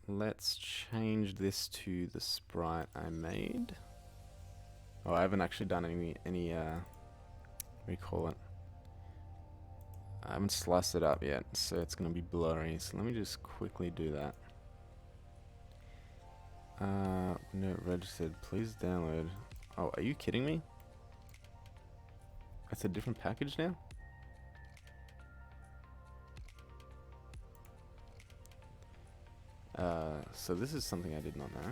let's change this to the sprite I made. Oh, I haven't actually done any what do you call it? I haven't sliced it up yet, so it's gonna be blurry. So let me just quickly do that. No, registered. Please download. Oh, are you kidding me? It's a different package now? So this is something I did not know.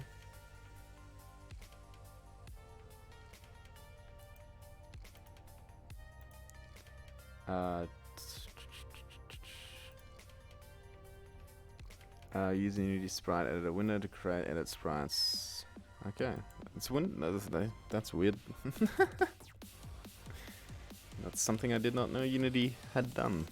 Use the Unity sprite editor window to create edit sprites. Okay, it's that's weird. That's something I did not know Unity had done.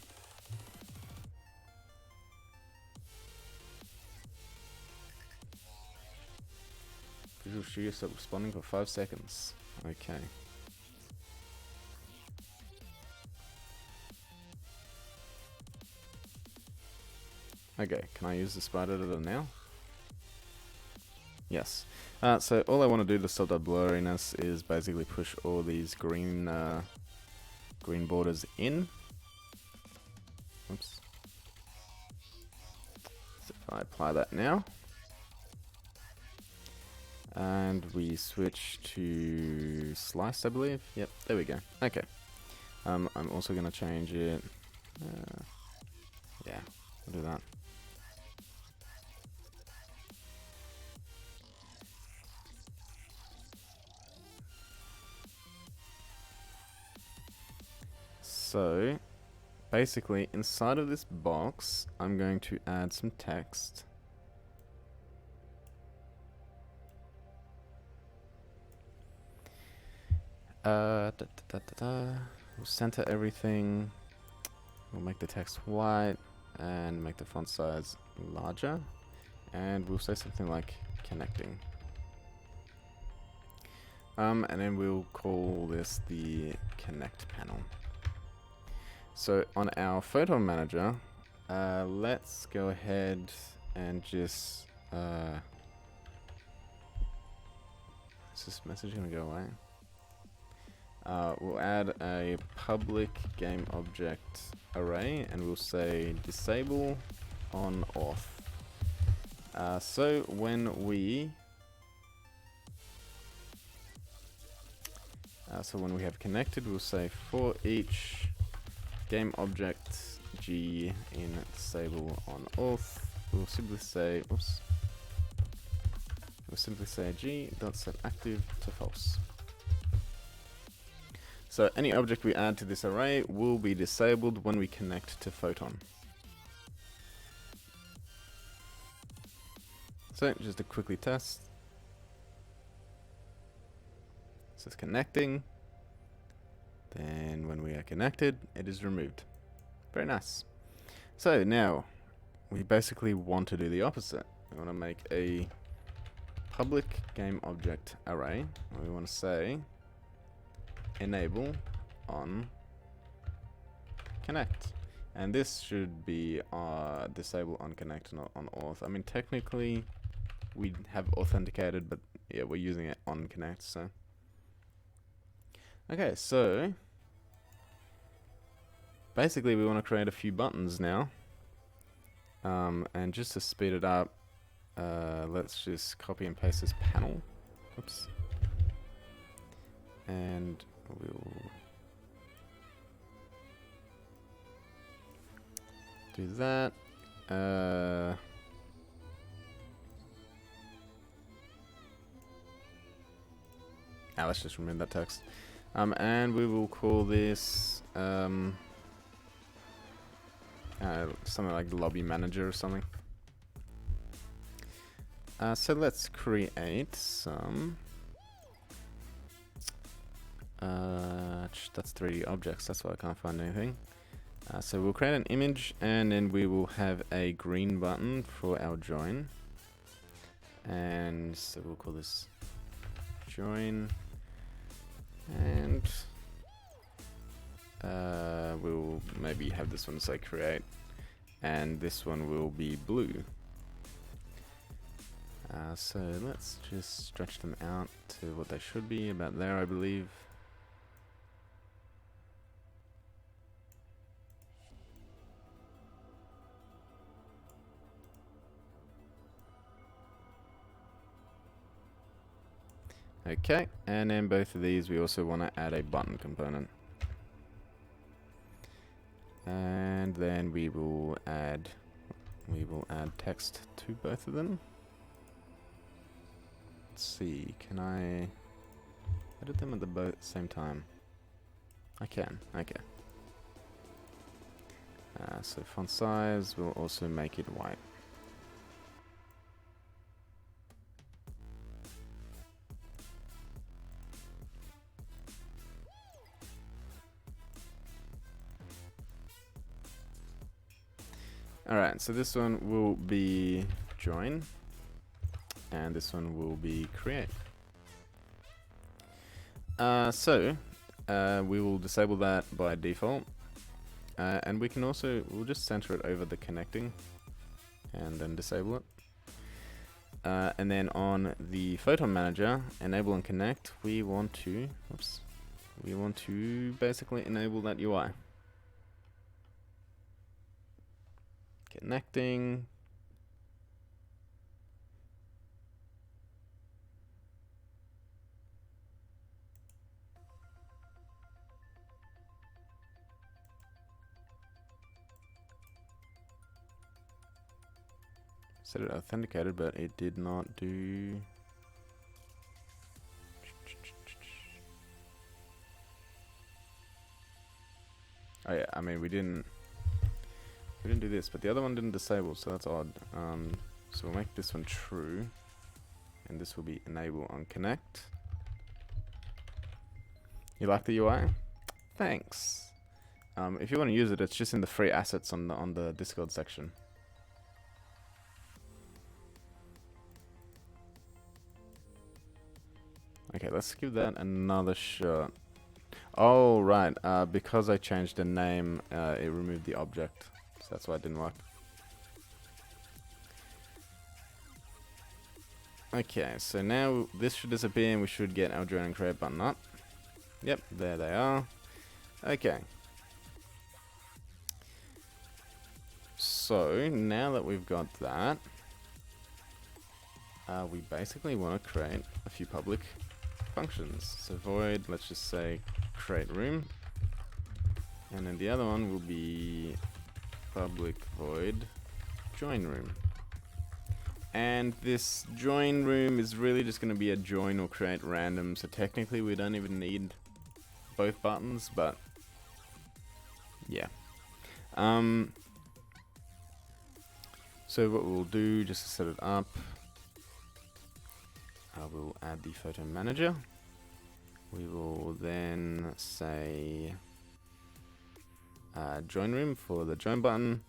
Visual Studio stop responding for 5 seconds. Okay. Okay, can I use the sprite editor now? Yes. So all I want to do to stop that blurriness is basically push all these green borders in. Oops. So if I apply that now, and we switch to slice, I believe. Yep, there we go. Okay. I'm also going to change it. Yeah, we'll do that. So, basically, inside of this box, I'm going to add some text. We'll center everything. We'll make the text white and make the font size larger. And we'll say something like connecting. And then we'll call this the connect panel. So on our Photon manager, let's go ahead and just... is this message going to go away? We'll add a public game object array, and we'll say disable on auth. So when we have connected, we'll say for each game object g in disable on auth, we'll simply say, oops, we'll simply say g dot set active to false. So any object we add to this array will be disabled when we connect to Photon. So just to quickly test, it says connecting. Then when we are connected, it is removed. Very nice. So now we basically want to do the opposite. We want to make a public game object array. We want to say enable on connect, and this should be disable on connect, not on auth. I mean, technically we have authenticated, but yeah, we're using it on connect. So okay, so basically we want to create a few buttons now, and just to speed it up, let's just copy and paste this panel. Oops. And we'll do that. Let's just remove that text. And we will call this something like lobby manager or something. So let's create some that's 3D objects, that's why I can't find anything. So we'll create an image, and then we will have a green button for our join, and so we'll call this join, and we'll maybe have this one say create, and this one will be blue. So let's just stretch them out to what they should be, about there I believe. Okay, and then both of these we also want to add a button component. And then we will add text to both of them. Let's see, can I edit them at the same time? I can, okay. So font size, we'll also make it white. Alright, so this one will be join, and this one will be create. We will disable that by default, and we can also, we'll just center it over the connecting and then disable it. And then on the Photon manager, enable and connect, we want to basically enable that UI. Connecting. Said it authenticated, but it did not do. Oh yeah, I mean we didn't do this, but the other one didn't disable, so that's odd. So we'll make this one true, and this will be enable on connect. You like the UI? Thanks. If you want to use it, it's just in the free assets on the Discord section. Okay, let's give that another shot. Oh right, because I changed the name, it removed the object. So that's why it didn't work. Okay, so now this should disappear and we should get our join and create button up. Yep, there they are. Okay. So now that we've got that, we basically want to create a few public functions. So void, let's just say create room. And then the other one will be public void join room. And this join room is really just going to be a join or create random, so technically we don't even need both buttons, but yeah. So what we'll do, just to set it up, we'll add the Photon manager. We will then say join room for the join button,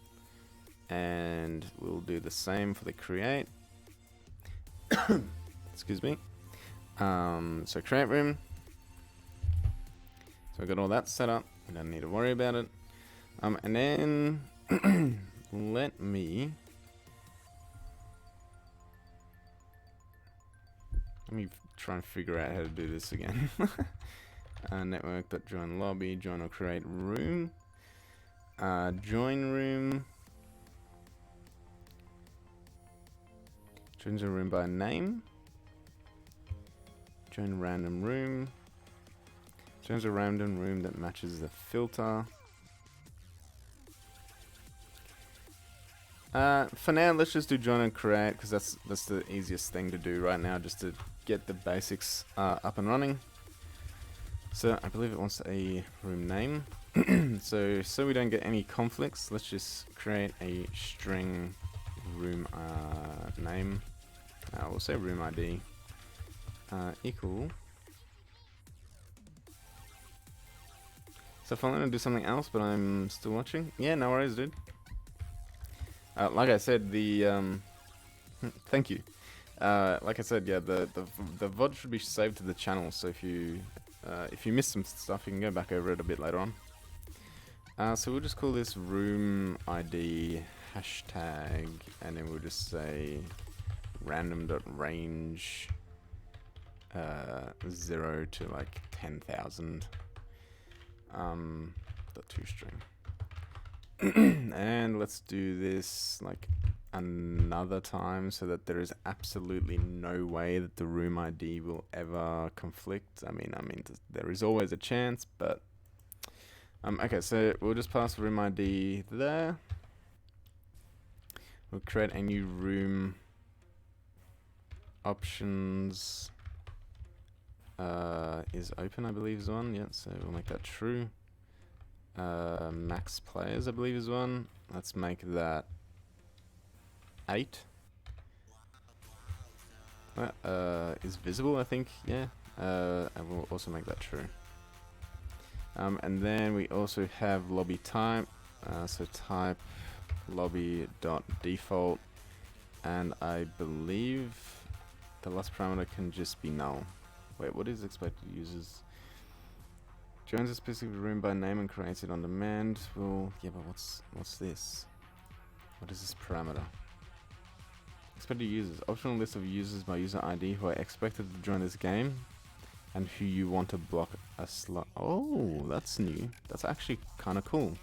and we'll do the same for the create. Excuse me. So create room. So I got all that set up. We don't need to worry about it. And then let me try and figure out how to do this again. Network.join lobby, join or create room. Join room. Joins a room by name. Join random room. Joins a random room that matches the filter. For now, let's just do join and create because that's the easiest thing to do right now, just to get the basics up and running. So I believe it wants a room name. so we don't get any conflicts, let's just create a string room name. We'll say room ID equal. So if I want to do something else, but I'm still watching, yeah, no worries, dude. Like I said, the thank you. Like I said, yeah, the VOD should be saved to the channel. So if you missed some stuff, you can go back over it a bit later on. So we'll just call this room ID hashtag, and then we'll just say random.range 0 to like 10,000 .toString. And let's do this like another time so that there is absolutely no way that the room ID will ever conflict. I mean, there is always a chance, but okay, so we'll just pass the room ID there. We'll create a new room. Options is open, I believe is one. Yeah, so we'll make that true. Max players, I believe is one. Let's make that 8. Is visible, I think. Yeah. And we'll also make that true. And then we also have lobby type. So type lobby.default, and I believe the last parameter can just be null. Wait, what is expected users? Joins a specific room by name and creates it on demand. Well, yeah, but what's this? What is this parameter? Expected users. Optional list of users by user ID who are expected to join this game and who you want to block a slot. Oh, that's new. That's actually kind of cool.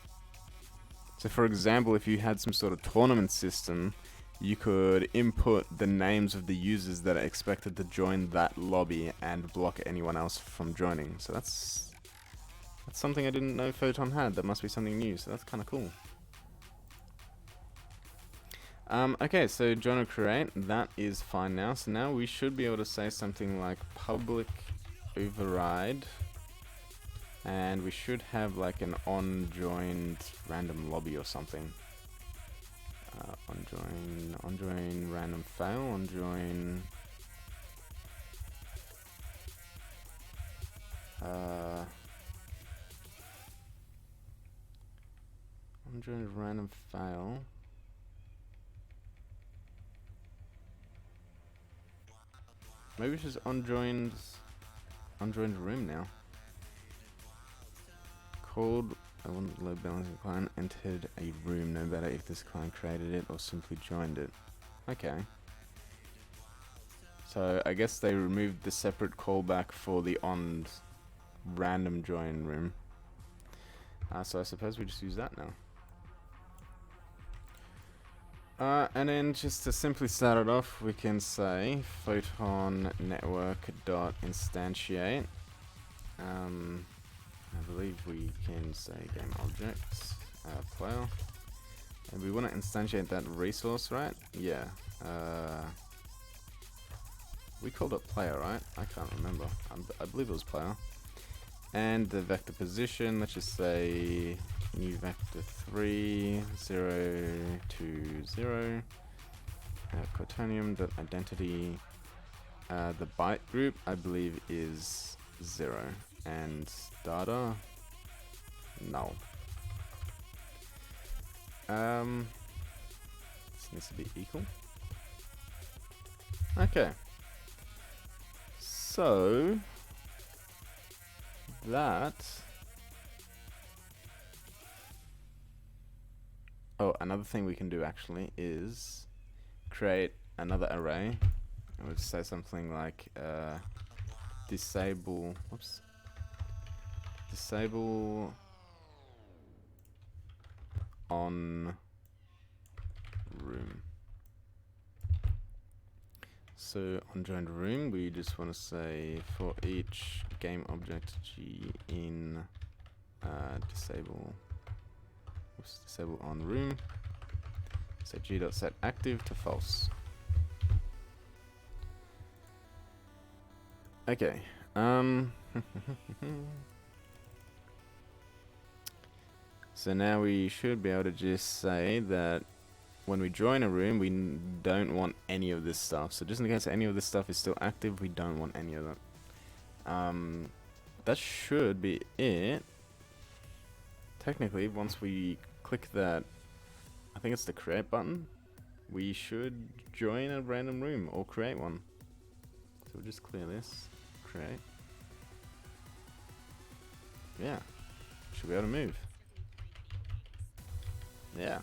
So for example, if you had some sort of tournament system, you could input the names of the users that are expected to join that lobby and block anyone else from joining. So that's something I didn't know Photon had. That must be something new, so that's kind of cool. Okay, so join or create, that is fine now. So now we should be able to say something like public override, and we should have like an on-joined random lobby or something. On-join random fail, on-join on-join random fail. Maybe it's just unjoined room now. Called I want load balancing client entered a room, no matter if this client created it or simply joined it. Okay. So I guess they removed the separate callback for the on random join room. So I suppose we just use that now. And then just to simply start it off, we can say Photon network.instantiate. I believe we can say game objects player, and we want to instantiate that resource, right? Yeah. We called it player, right? I can't remember. I believe it was player. And the vector position, let's just say new vector 3 0 2 0. Quaternium.identity. The byte group, I believe, is 0. And data, null. This needs to be equal. Okay. So that. Oh, another thing we can do actually is create another array. I would say something like disable. Whoops. Disable on room. So on joined room, we just want to say for each game object g in disable. Oops, disable on room. So g.set active to false. Okay. So now we should be able to just say that when we join a room, we don't want any of this stuff. So just in case any of this stuff is still active, we don't want any of that. That should be it. Technically, once we click that, I think it's the create button, we should join a random room or create one. So we'll just clear this, create. Yeah, should be able to move. Yeah.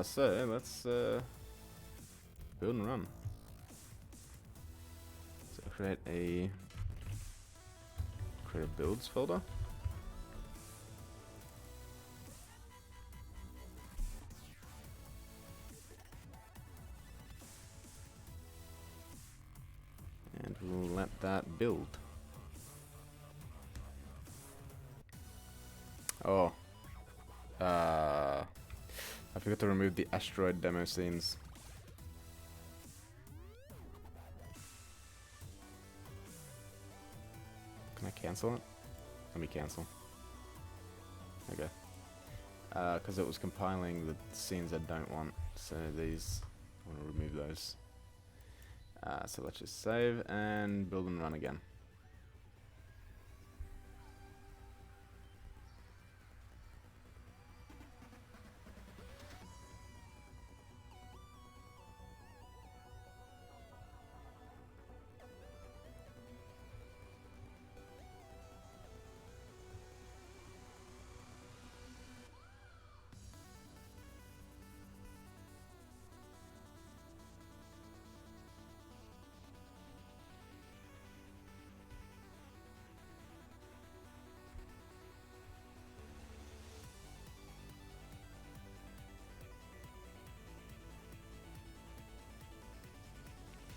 So let's build and run. So create a builds folder. And we'll let that build. Oh. I forgot to remove the asteroid demo scenes. Can I cancel it? Let me cancel. Okay. Because it was compiling the scenes I don't want. So these, I want to remove those. So let's just save and build and run again.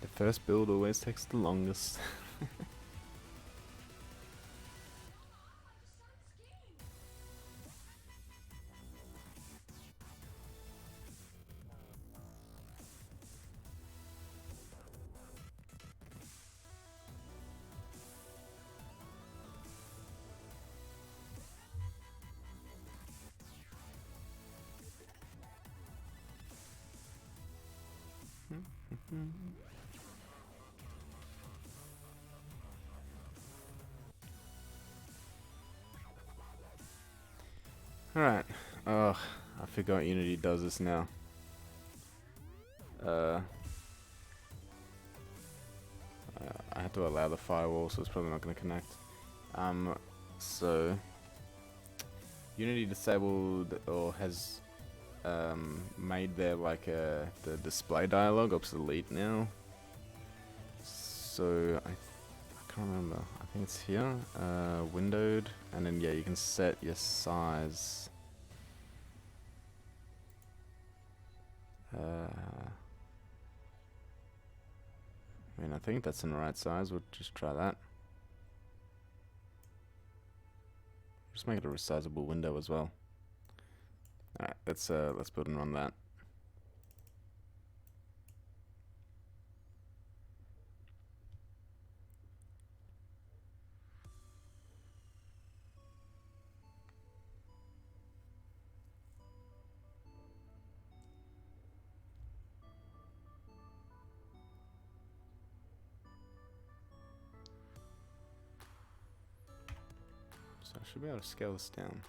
The first build always takes the longest. Alright. Oh, I forgot Unity does this now. I had to allow the firewall, so it's probably not going to connect. So Unity disabled or has made their the display dialog obsolete now. So I can't remember. I think it's here, windowed, and then yeah, you can set your size. I mean, I think that's in the right size. We'll just try that. Just make it a resizable window as well. Alright, let's build and run that. So I should be able to scale this down.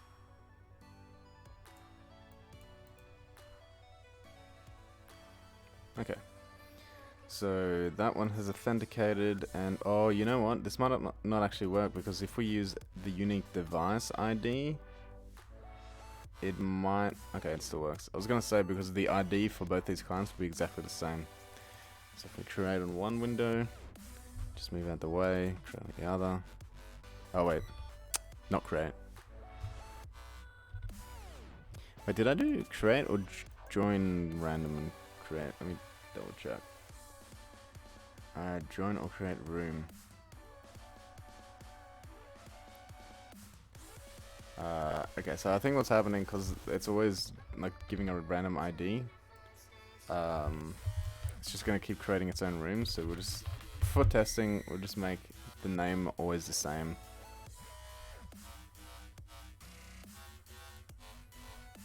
Okay. So that one has authenticated, and oh, you know what? This might not actually work, because if we use the unique device ID, it might... Okay, it still works. I was gonna say, because the ID for both these clients will be exactly the same. So if we create on one window, just move out the way, create on the other. Oh wait, not create. Wait, did I do create or join random and create? Let me double check. Join or create room. Okay, so I think what's happening, because it's always like giving a random ID, it's just going to keep creating its own rooms. So we'll just, for testing, we'll just make the name always the same.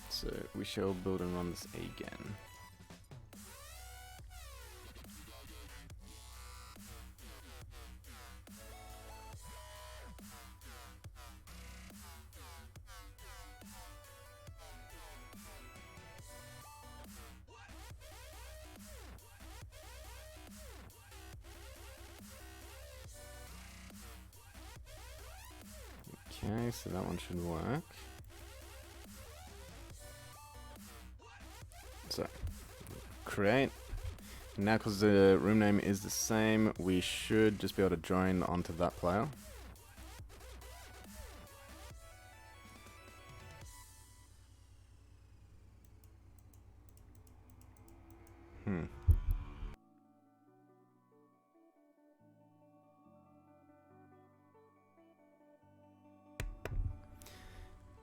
So we shall build and run this again. Okay, so that one should work. So, create. Now, because the room name is the same, we should just be able to join onto that player.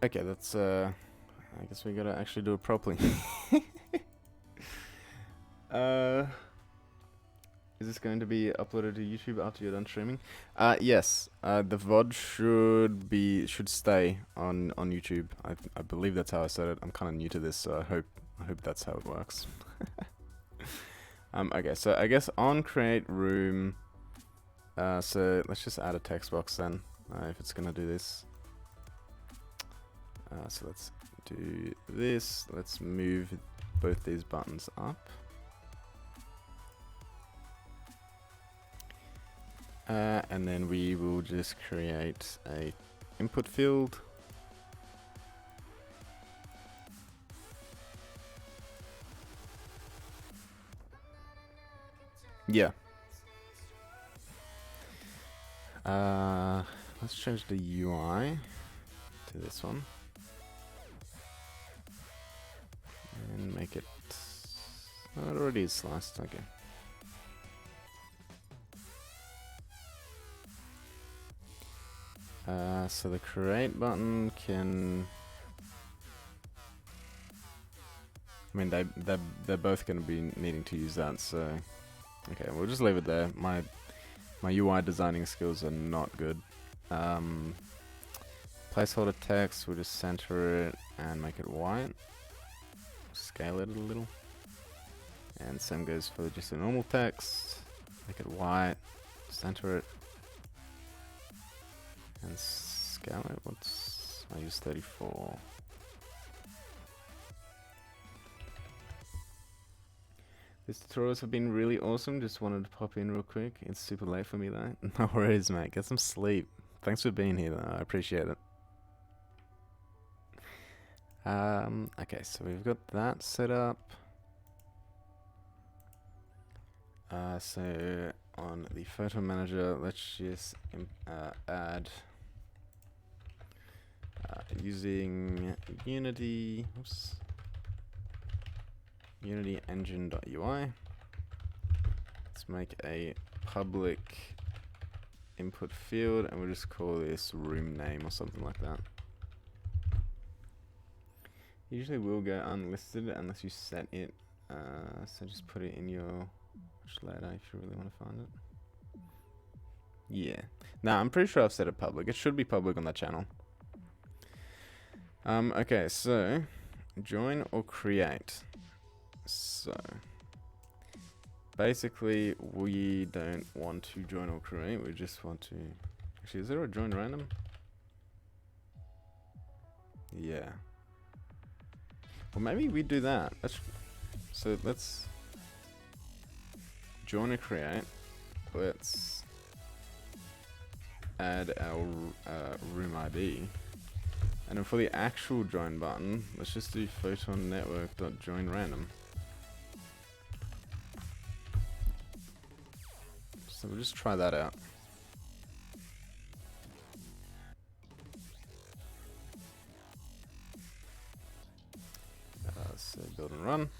Okay, that's, I guess we gotta actually do it properly. Is this going to be uploaded to YouTube after you're done streaming? Yes. The VOD should stay on YouTube. I believe that's how I said it. I'm kind of new to this, so I hope that's how it works. Okay, so I guess on create room, so let's just add a text box then, if it's gonna do this. So let's do this. Let's move both these buttons up. And then we will just create a input field. Yeah. Let's change the UI to this one. And make it... Oh, it already is sliced, okay. So the create button can... I mean, they're both going to be needing to use that, so... Okay, we'll just leave it there. My UI designing skills are not good. Placeholder text, we'll just center it and make it white. Scale it a little. And same goes for just a normal text. Make it white, center it. And scale it. I use 34. These tutorials have been really awesome. Just wanted to pop in real quick. It's super late for me though. No worries, mate. Get some sleep. Thanks for being here though. I appreciate it. Okay, so we've got that set up. So on the photo manager, let's just add using Unity. Oops. Unity engine.ui. Let's make a public input field, and we'll just call this room name or something like that. Usually will go unlisted unless you set it, so just put it in your later if you really want to find it. Yeah. Nah, I'm pretty sure I've set it public. It should be public on that channel. Okay, so join or create. So basically we don't want to join or create, we just want to... Actually, is there a join random? Yeah. Well, maybe we do that. Let's join or create. Let's add our room ID. And then for the actual join button, let's just do photon network.join random. So we'll just try that out. So build and run.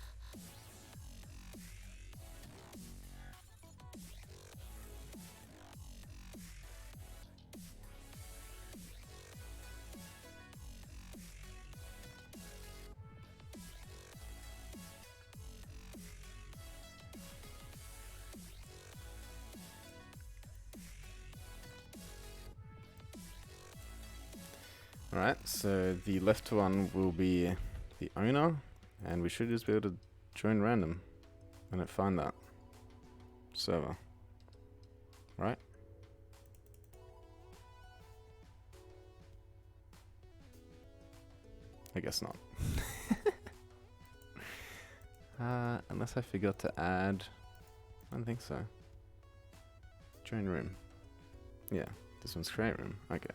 Alright, so the left one will be the owner, and we should just be able to join random and it find that server. Right? I guess not. Unless I forgot to add. I don't think so. Join room. Yeah, this one's create room. Okay.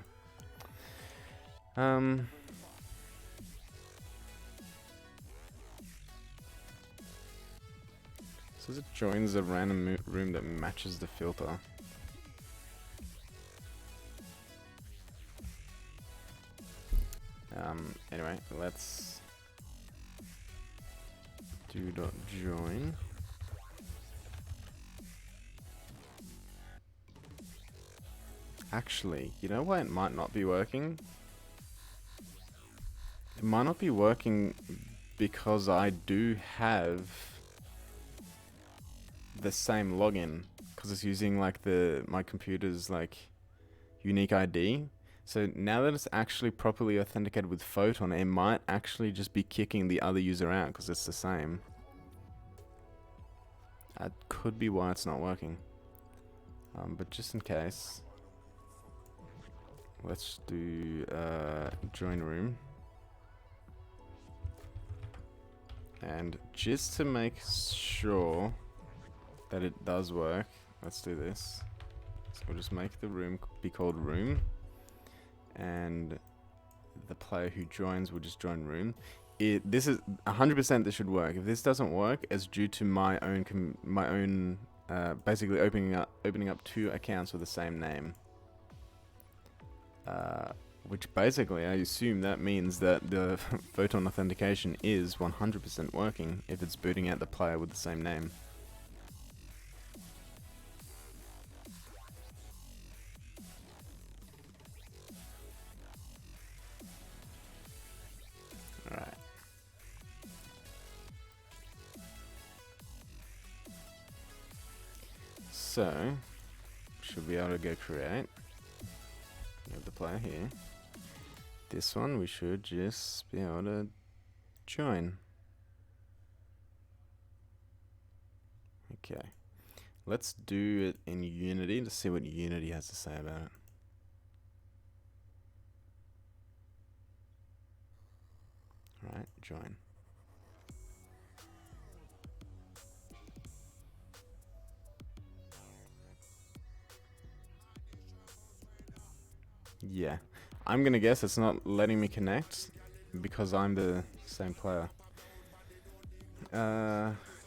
So it joins a random room that matches the filter. Anyway, let's do .join. Actually, you know why it might not be working? It might not be working because I do have the same login, because it's using like my computer's like unique ID. So now that it's actually properly authenticated with Photon, it might actually just be kicking the other user out because it's the same. That could be why it's not working. But just in case, let's do join room. And just to make sure that it does work, let's do this. So we'll just make the room be called room, and the player who joins will just join room. This is 100% this should work. If this doesn't work, it's due to my own basically opening up two accounts with the same name. Which basically, I assume that means that the Photon authentication is 100% working if it's booting out the player with the same name. Alright. So, should be able to go create. We have the player here. This one we should just be able to join. Okay. Let's do it in Unity to see what Unity has to say about it. Alright, join. Yeah. I'm gonna guess it's not letting me connect because I'm the same player.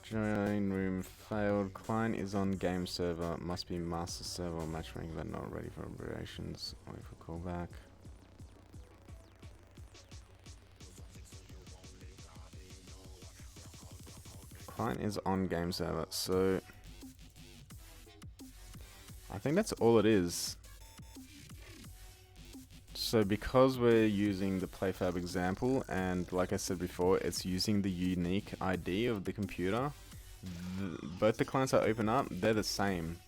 Join room failed. Client is on game server. Must be master server matchmaking but not ready for operations. Wait for callback. Client is on game server, so I think that's all it is. So because we're using the PLAYFAB example, and like I said before, it's using the unique ID of the computer, both the clients I open up, they're the same.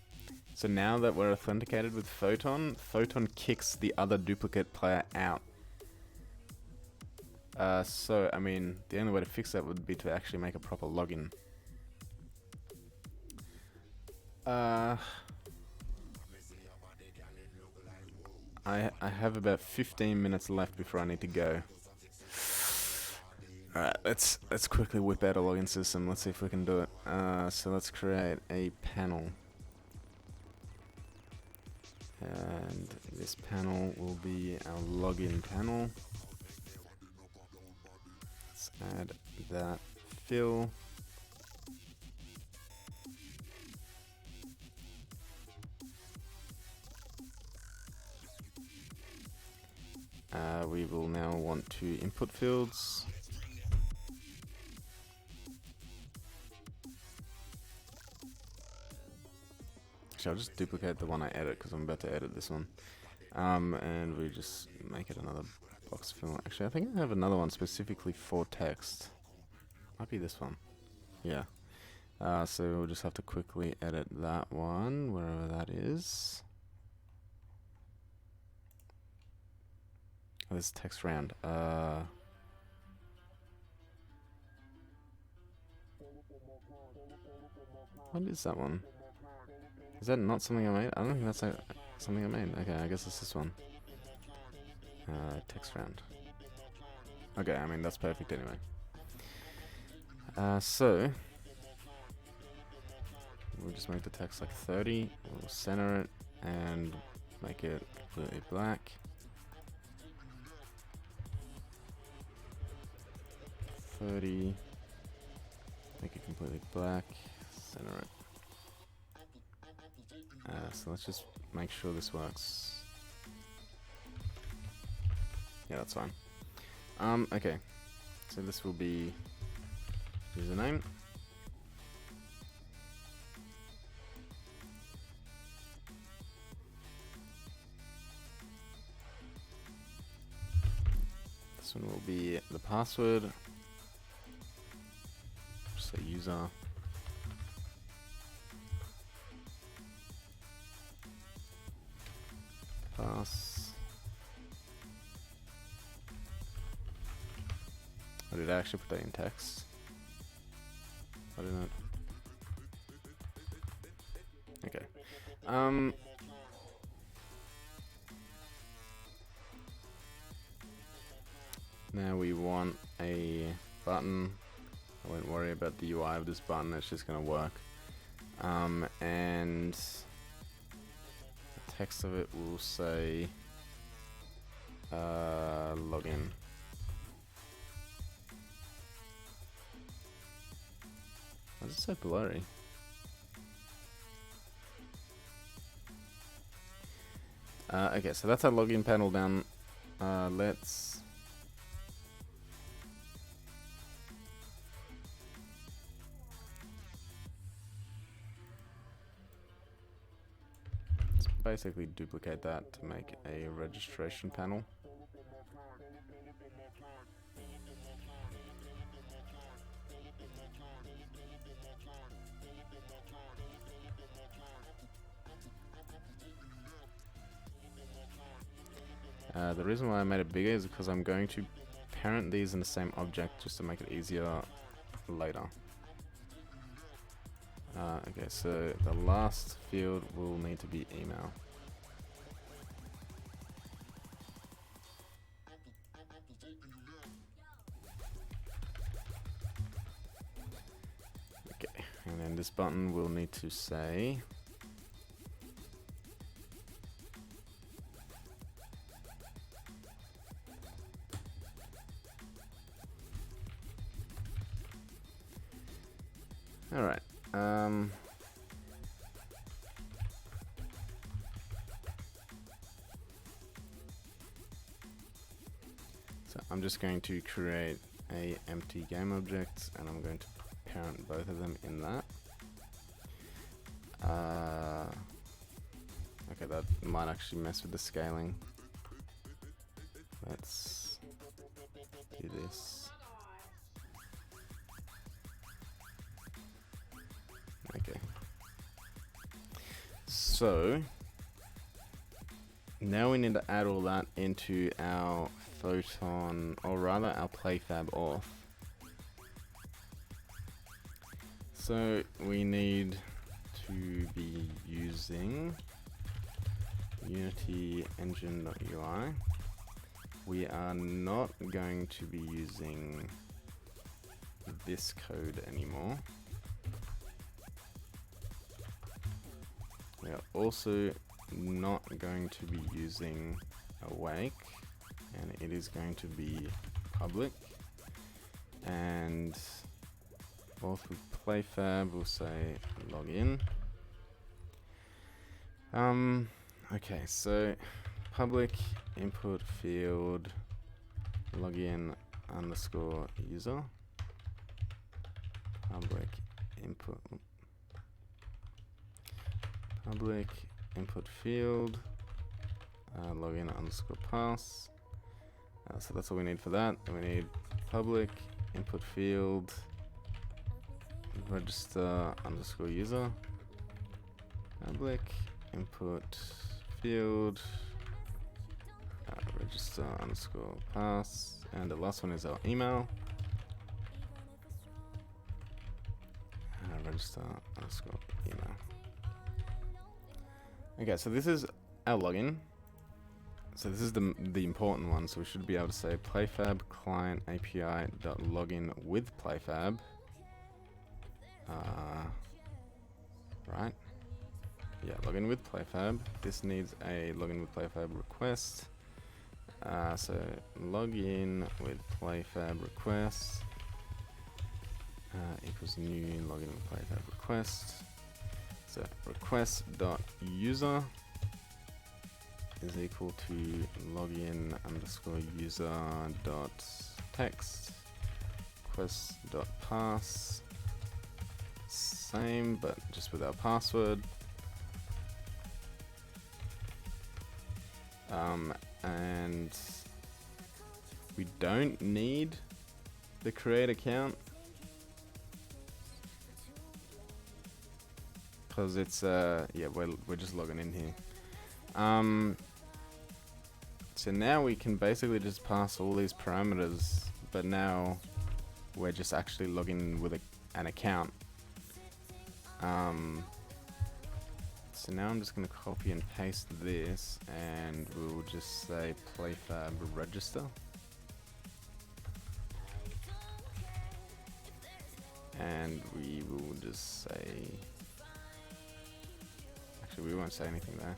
So now that we're authenticated with Photon, Photon kicks the other duplicate player out. So, I mean, the only way to fix that would be to actually make a proper login. I have about 15 minutes left before I need to go. Alright, let's quickly whip out a login system. Let's see if we can do it. So let's create a panel. And this panel will be our login panel. Let's add that fill. We will now want to input fields. Actually, I'll just duplicate the one I edit because I'm about to edit this one. And we just make it another box fill. Actually, I think I have another one specifically for text. Might be this one. Yeah. So we'll just have to quickly edit that one, wherever that is. Oh, this is text round. What is that one? Is that not something I made? I don't think that's something I made. Okay, I guess it's this one. Text round. Okay, I mean, that's perfect anyway. So we'll just make the text like 30. We'll center it and make it completely black. 30. Make it completely black. Center it. So let's just make sure this works. Yeah, that's fine. Okay. So this will be username. This one will be the password. Just say user. Pass. Or did I actually put that in text? I don't know. Okay. Now we want a button. I won't worry about the UI of this button, it's just gonna work. And the text of it will say login. Why is it so blurry? Okay, so that's our login panel done. Let's basically duplicate that to make a registration panel. The reason why I made it bigger is because I'm going to parent these in the same object just to make it easier later. Okay, so the last field will need to be email. Okay, and then this button will need to say alright. So I'm just going to create a empty game object and I'm going to parent both of them in that. Okay, that might actually mess with the scaling. Let's do this. Okay. So now we need to add all that into our Photon, or rather our PLAYFAB auth. So we need to be using Unity engine.ui. We are not going to be using this code anymore. We are also not going to be using awake, and it is going to be public. And both with PlayFab, we'll say login. Okay, so public input field login underscore user. Public input field login underscore pass. So that's all we need for that. And we need public input field register underscore user. Public input field register underscore pass. And the last one is our email. Register underscore email. Okay, so this is our login. So this is the important one. So we should be able to say PlayFab client API dot login with PlayFab. Right? Yeah, login with PlayFab. This needs a login with PlayFab request. So login with PlayFab request equals new login with PlayFab request. So request dot user is equal to login underscore user dot text. Request dot pass, same but just with our password. And we don't need the create account because it's yeah, we're just logging in here. So now we can basically just pass all these parameters, but now we're just actually logging with an account. So now I'm just going to copy and paste this, and we'll just say PlayFab register. And we will just say, actually we won't say anything there.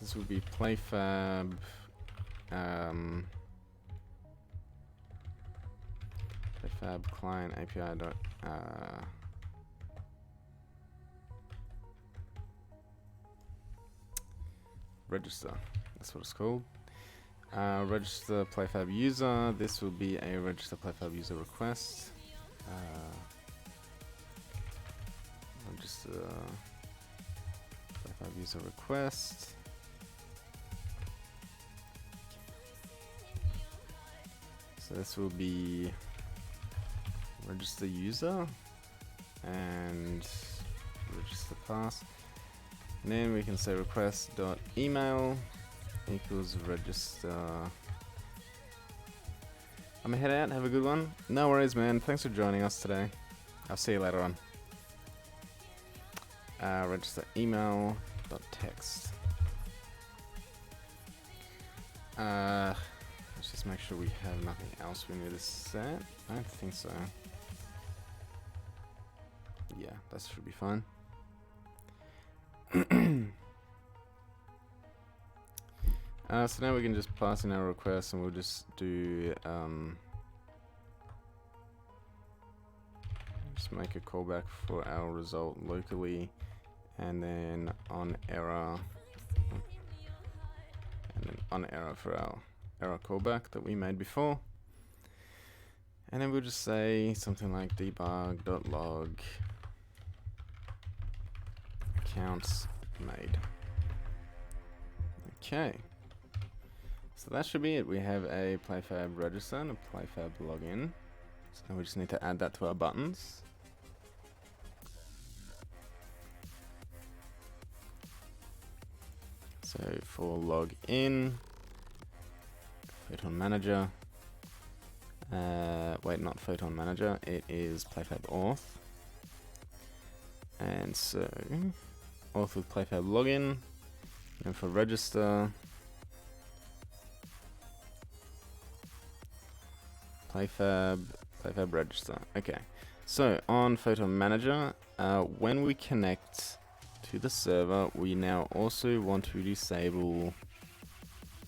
This would be PlayFab PlayFab client API dot register. That's what it's called. Register PlayFab user. This will be a register PlayFab user request. Register PlayFab user request. So this will be register user and register pass. And then we can say request.email equals register. I'm gonna head out, have a good one. No worries, man. Thanks for joining us today. I'll see you later on. Register email dot text. Let's just make sure we have nothing else we need to set. I don't think so. Yeah, that should be fine. So now we can just pass in our request, and we'll just do just make a callback for our result locally, and then on error, for our error callback that we made before. And then we'll just say something like debug.log accounts made. Okay, so that should be it. We have a PlayFab register and a PlayFab login. So we just need to add that to our buttons. So for login, Photon Manager. Wait, not Photon Manager. It is PlayFab Auth. And so auth with PlayFab login. And for register, PlayFab register. Okay, so on Photon Manager, when we connect to the server, we now also want to disable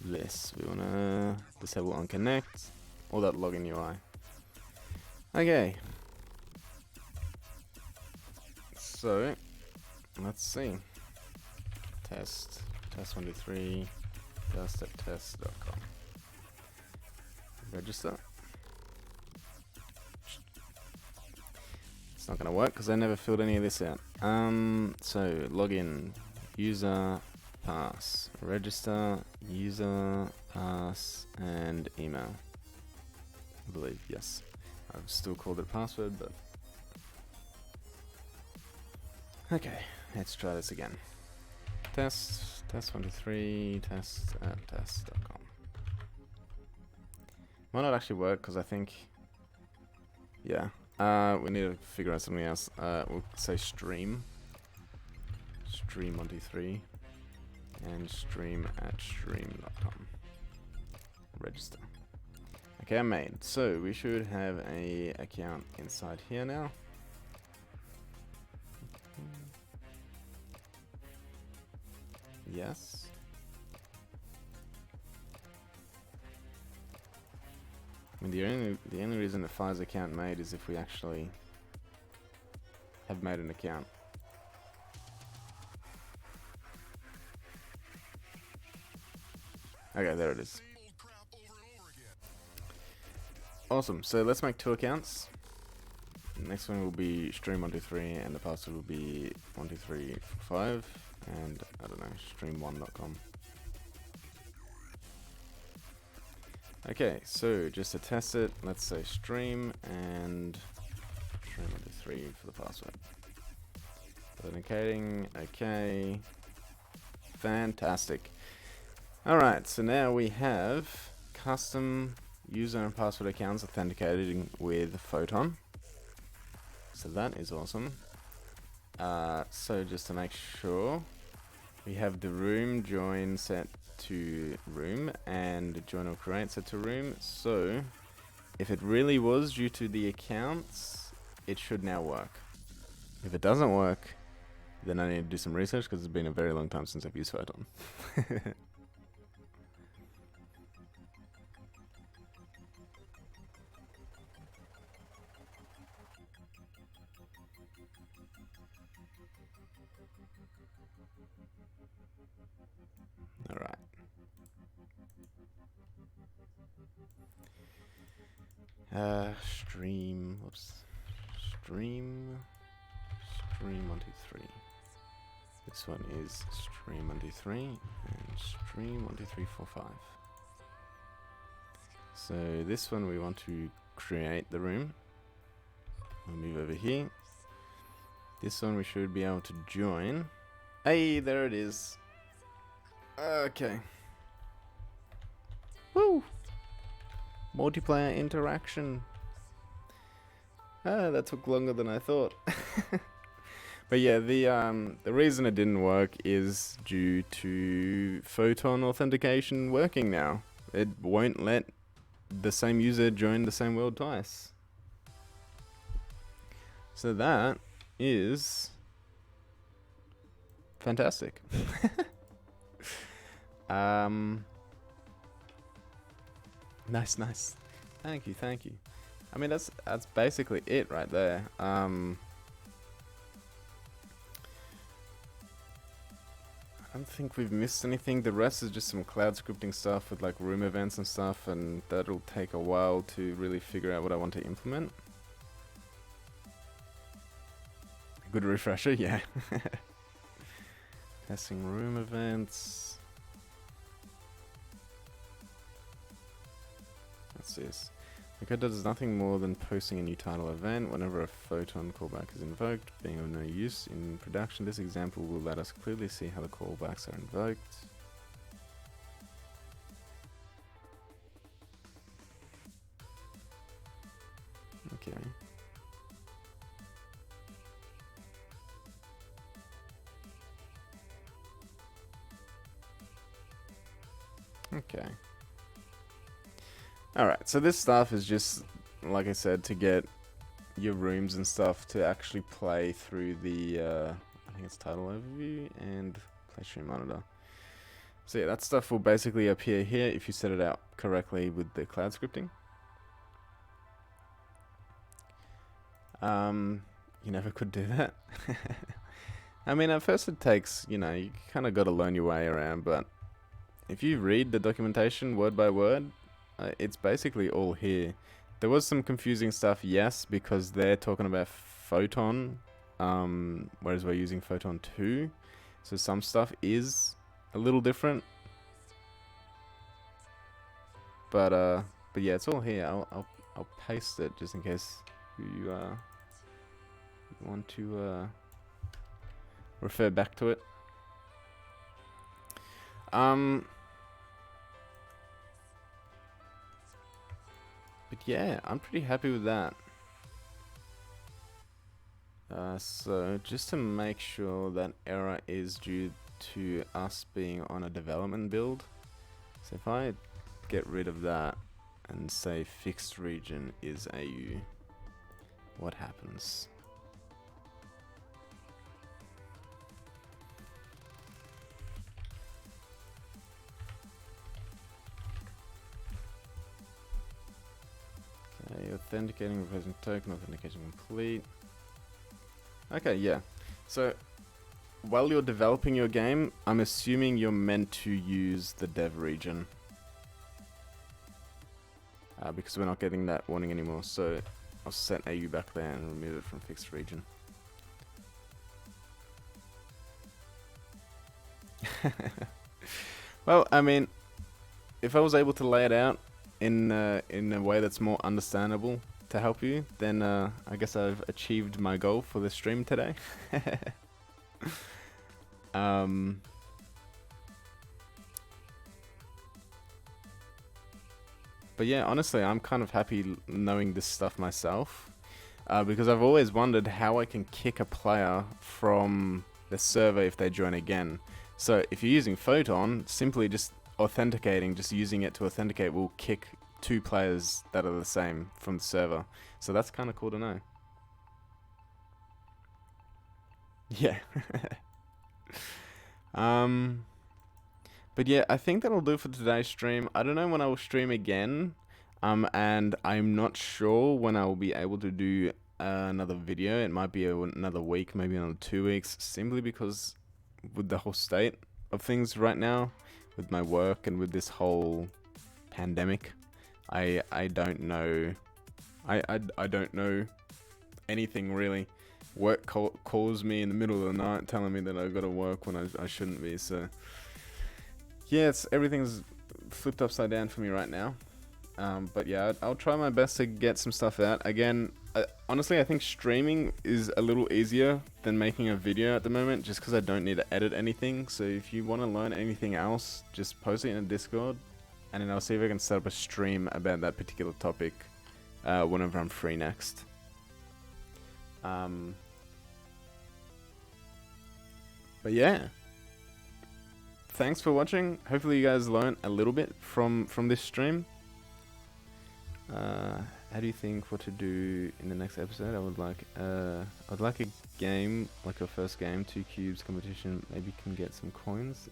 this. We want to disable on connect, all that login UI. Okay, so let's see. Test 123 test at test.com. Register. It's not gonna work because I never filled any of this out. So login, user, pass, register, user, pass, and email. I believe, yes. I've still called it password, but okay, let's try this again. Test 123 test at test.com. Might not actually work because I think, yeah, we need to figure out something else. We'll say stream 123 and stream at stream.com. Register. Okay, I'm made. So we should have a account inside here now. Yes. I mean, the only reason the Fire's account made is if we actually have made an account. Okay, there it is. Awesome. So let's make 2 accounts. The next one will be stream123 and the password will be 12345 and I don't know, stream1.com. Okay, so just to test it, let's say stream and stream123 for the password. Authenticating, okay. Fantastic. Alright, so now we have custom user and password accounts authenticated with Photon. So that is awesome. So just to make sure, we have the room join set to room and join or create set to room. So if it really was due to the accounts, it should now work. If it doesn't work, then I need to do some research because it's been a very long time since I've used Photon. Alright. Stream 123. This one is stream 123 and stream 12345. So this one we want to create the room. We'll move over here. This one we should be able to join. Hey, there it is. Okay. Woo! Multiplayer interaction. Ah, that took longer than I thought. But yeah, the reason it didn't work is due to Photon authentication working now. It won't let the same user join the same world twice. So that is fantastic. Nice. Thank you. I mean, that's basically it right there. I don't think we've missed anything. The rest is just some cloud scripting stuff with like room events and stuff, and that'll take a while to really figure out what I want to implement. Good refresher, yeah. Testing room events. What's this? The code does nothing more than posting a new title event whenever a Photon callback is invoked, being of no use in production. This example will let us clearly see how the callbacks are invoked. Okay. Okay. Alright, so this stuff is just like I said, to get your rooms and stuff to actually play through the, I think it's title overview and play stream monitor. So yeah, that stuff will basically appear here if you set it out correctly with the cloud scripting. You never could do that. I mean, at first it takes, you know, you kind of got to learn your way around, but if you read the documentation word by word, it's basically all here. There was some confusing stuff, yes, because they're talking about Photon, whereas we're using Photon 2, so some stuff is a little different. But yeah, it's all here. I'll paste it just in case you want to refer back to it. But yeah, I'm pretty happy with that. So just to make sure that error is due to us being on a development build. So if I get rid of that and say fixed region is AU, what happens? Okay, authenticating, replacing token, authentication complete. Okay, yeah. So while you're developing your game, I'm assuming you're meant to use the dev region. Because we're not getting that warning anymore, so I'll set AU back there and remove it from fixed region. Well, I mean, if I was able to lay it out in a way that's more understandable to help you, then I guess I've achieved my goal for the stream today. But yeah, honestly, I'm kind of happy knowing this stuff myself, because I've always wondered how I can kick a player from the server if they join again. So if you're using Photon, simply just authenticating, just using it to authenticate will kick 2 players that are the same from the server. So that's kind of cool to know. Yeah. But yeah, I think that'll do for today's stream. I don't know when I will stream again, and I'm not sure when I will be able to do another video. It might be another week, maybe another 2 weeks, simply because with the whole state of things right now, with my work and with this whole pandemic, I don't know. I don't know anything really. Work calls me in the middle of the night telling me that I've got to work when I shouldn't be. So yeah, everything's flipped upside down for me right now. But yeah, I'll try my best to get some stuff out. Again, honestly, I think streaming is a little easier than making a video at the moment, just because I don't need to edit anything. So if you want to learn anything else, just post it in a Discord, and then I'll see if I can set up a stream about that particular topic whenever I'm free next. But yeah, thanks for watching. Hopefully you guys learned a little bit from this stream. How do you think what to do in the next episode? I'd like a game, like a first game, 2 cubes competition. Maybe can get some coins.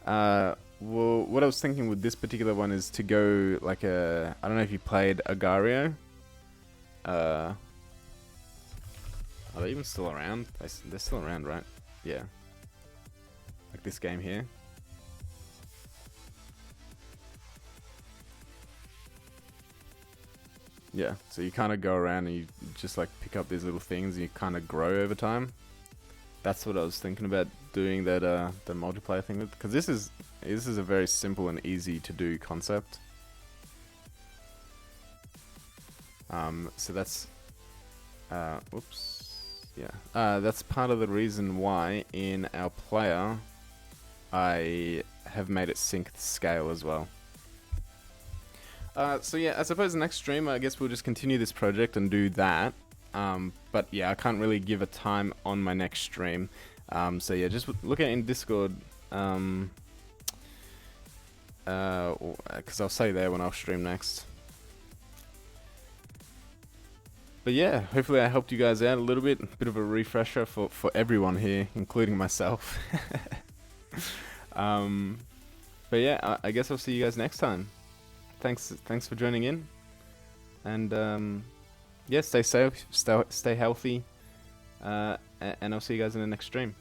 Well, what I was thinking with this particular one is to go like I don't know if you played Agario. Are they even still around? They're still around, right? Yeah. Like this game here. Yeah, so you kind of go around and you just like pick up these little things and you kind of grow over time. That's what I was thinking about doing that the multiplayer thing with, because this is a very simple and easy to do concept. So that's that's part of the reason why in our player I have made it sync the scale as well. So yeah, I suppose the next stream, I guess we'll just continue this project and do that. But yeah, I can't really give a time on my next stream. So yeah, just look at it in Discord. Because I'll say there when I'll stream next. But yeah, hopefully I helped you guys out a little bit. A bit of a refresher for everyone here, including myself. But yeah, I guess I'll see you guys next time. Thanks for joining in. And yeah, stay safe, stay healthy. And I'll see you guys in the next stream.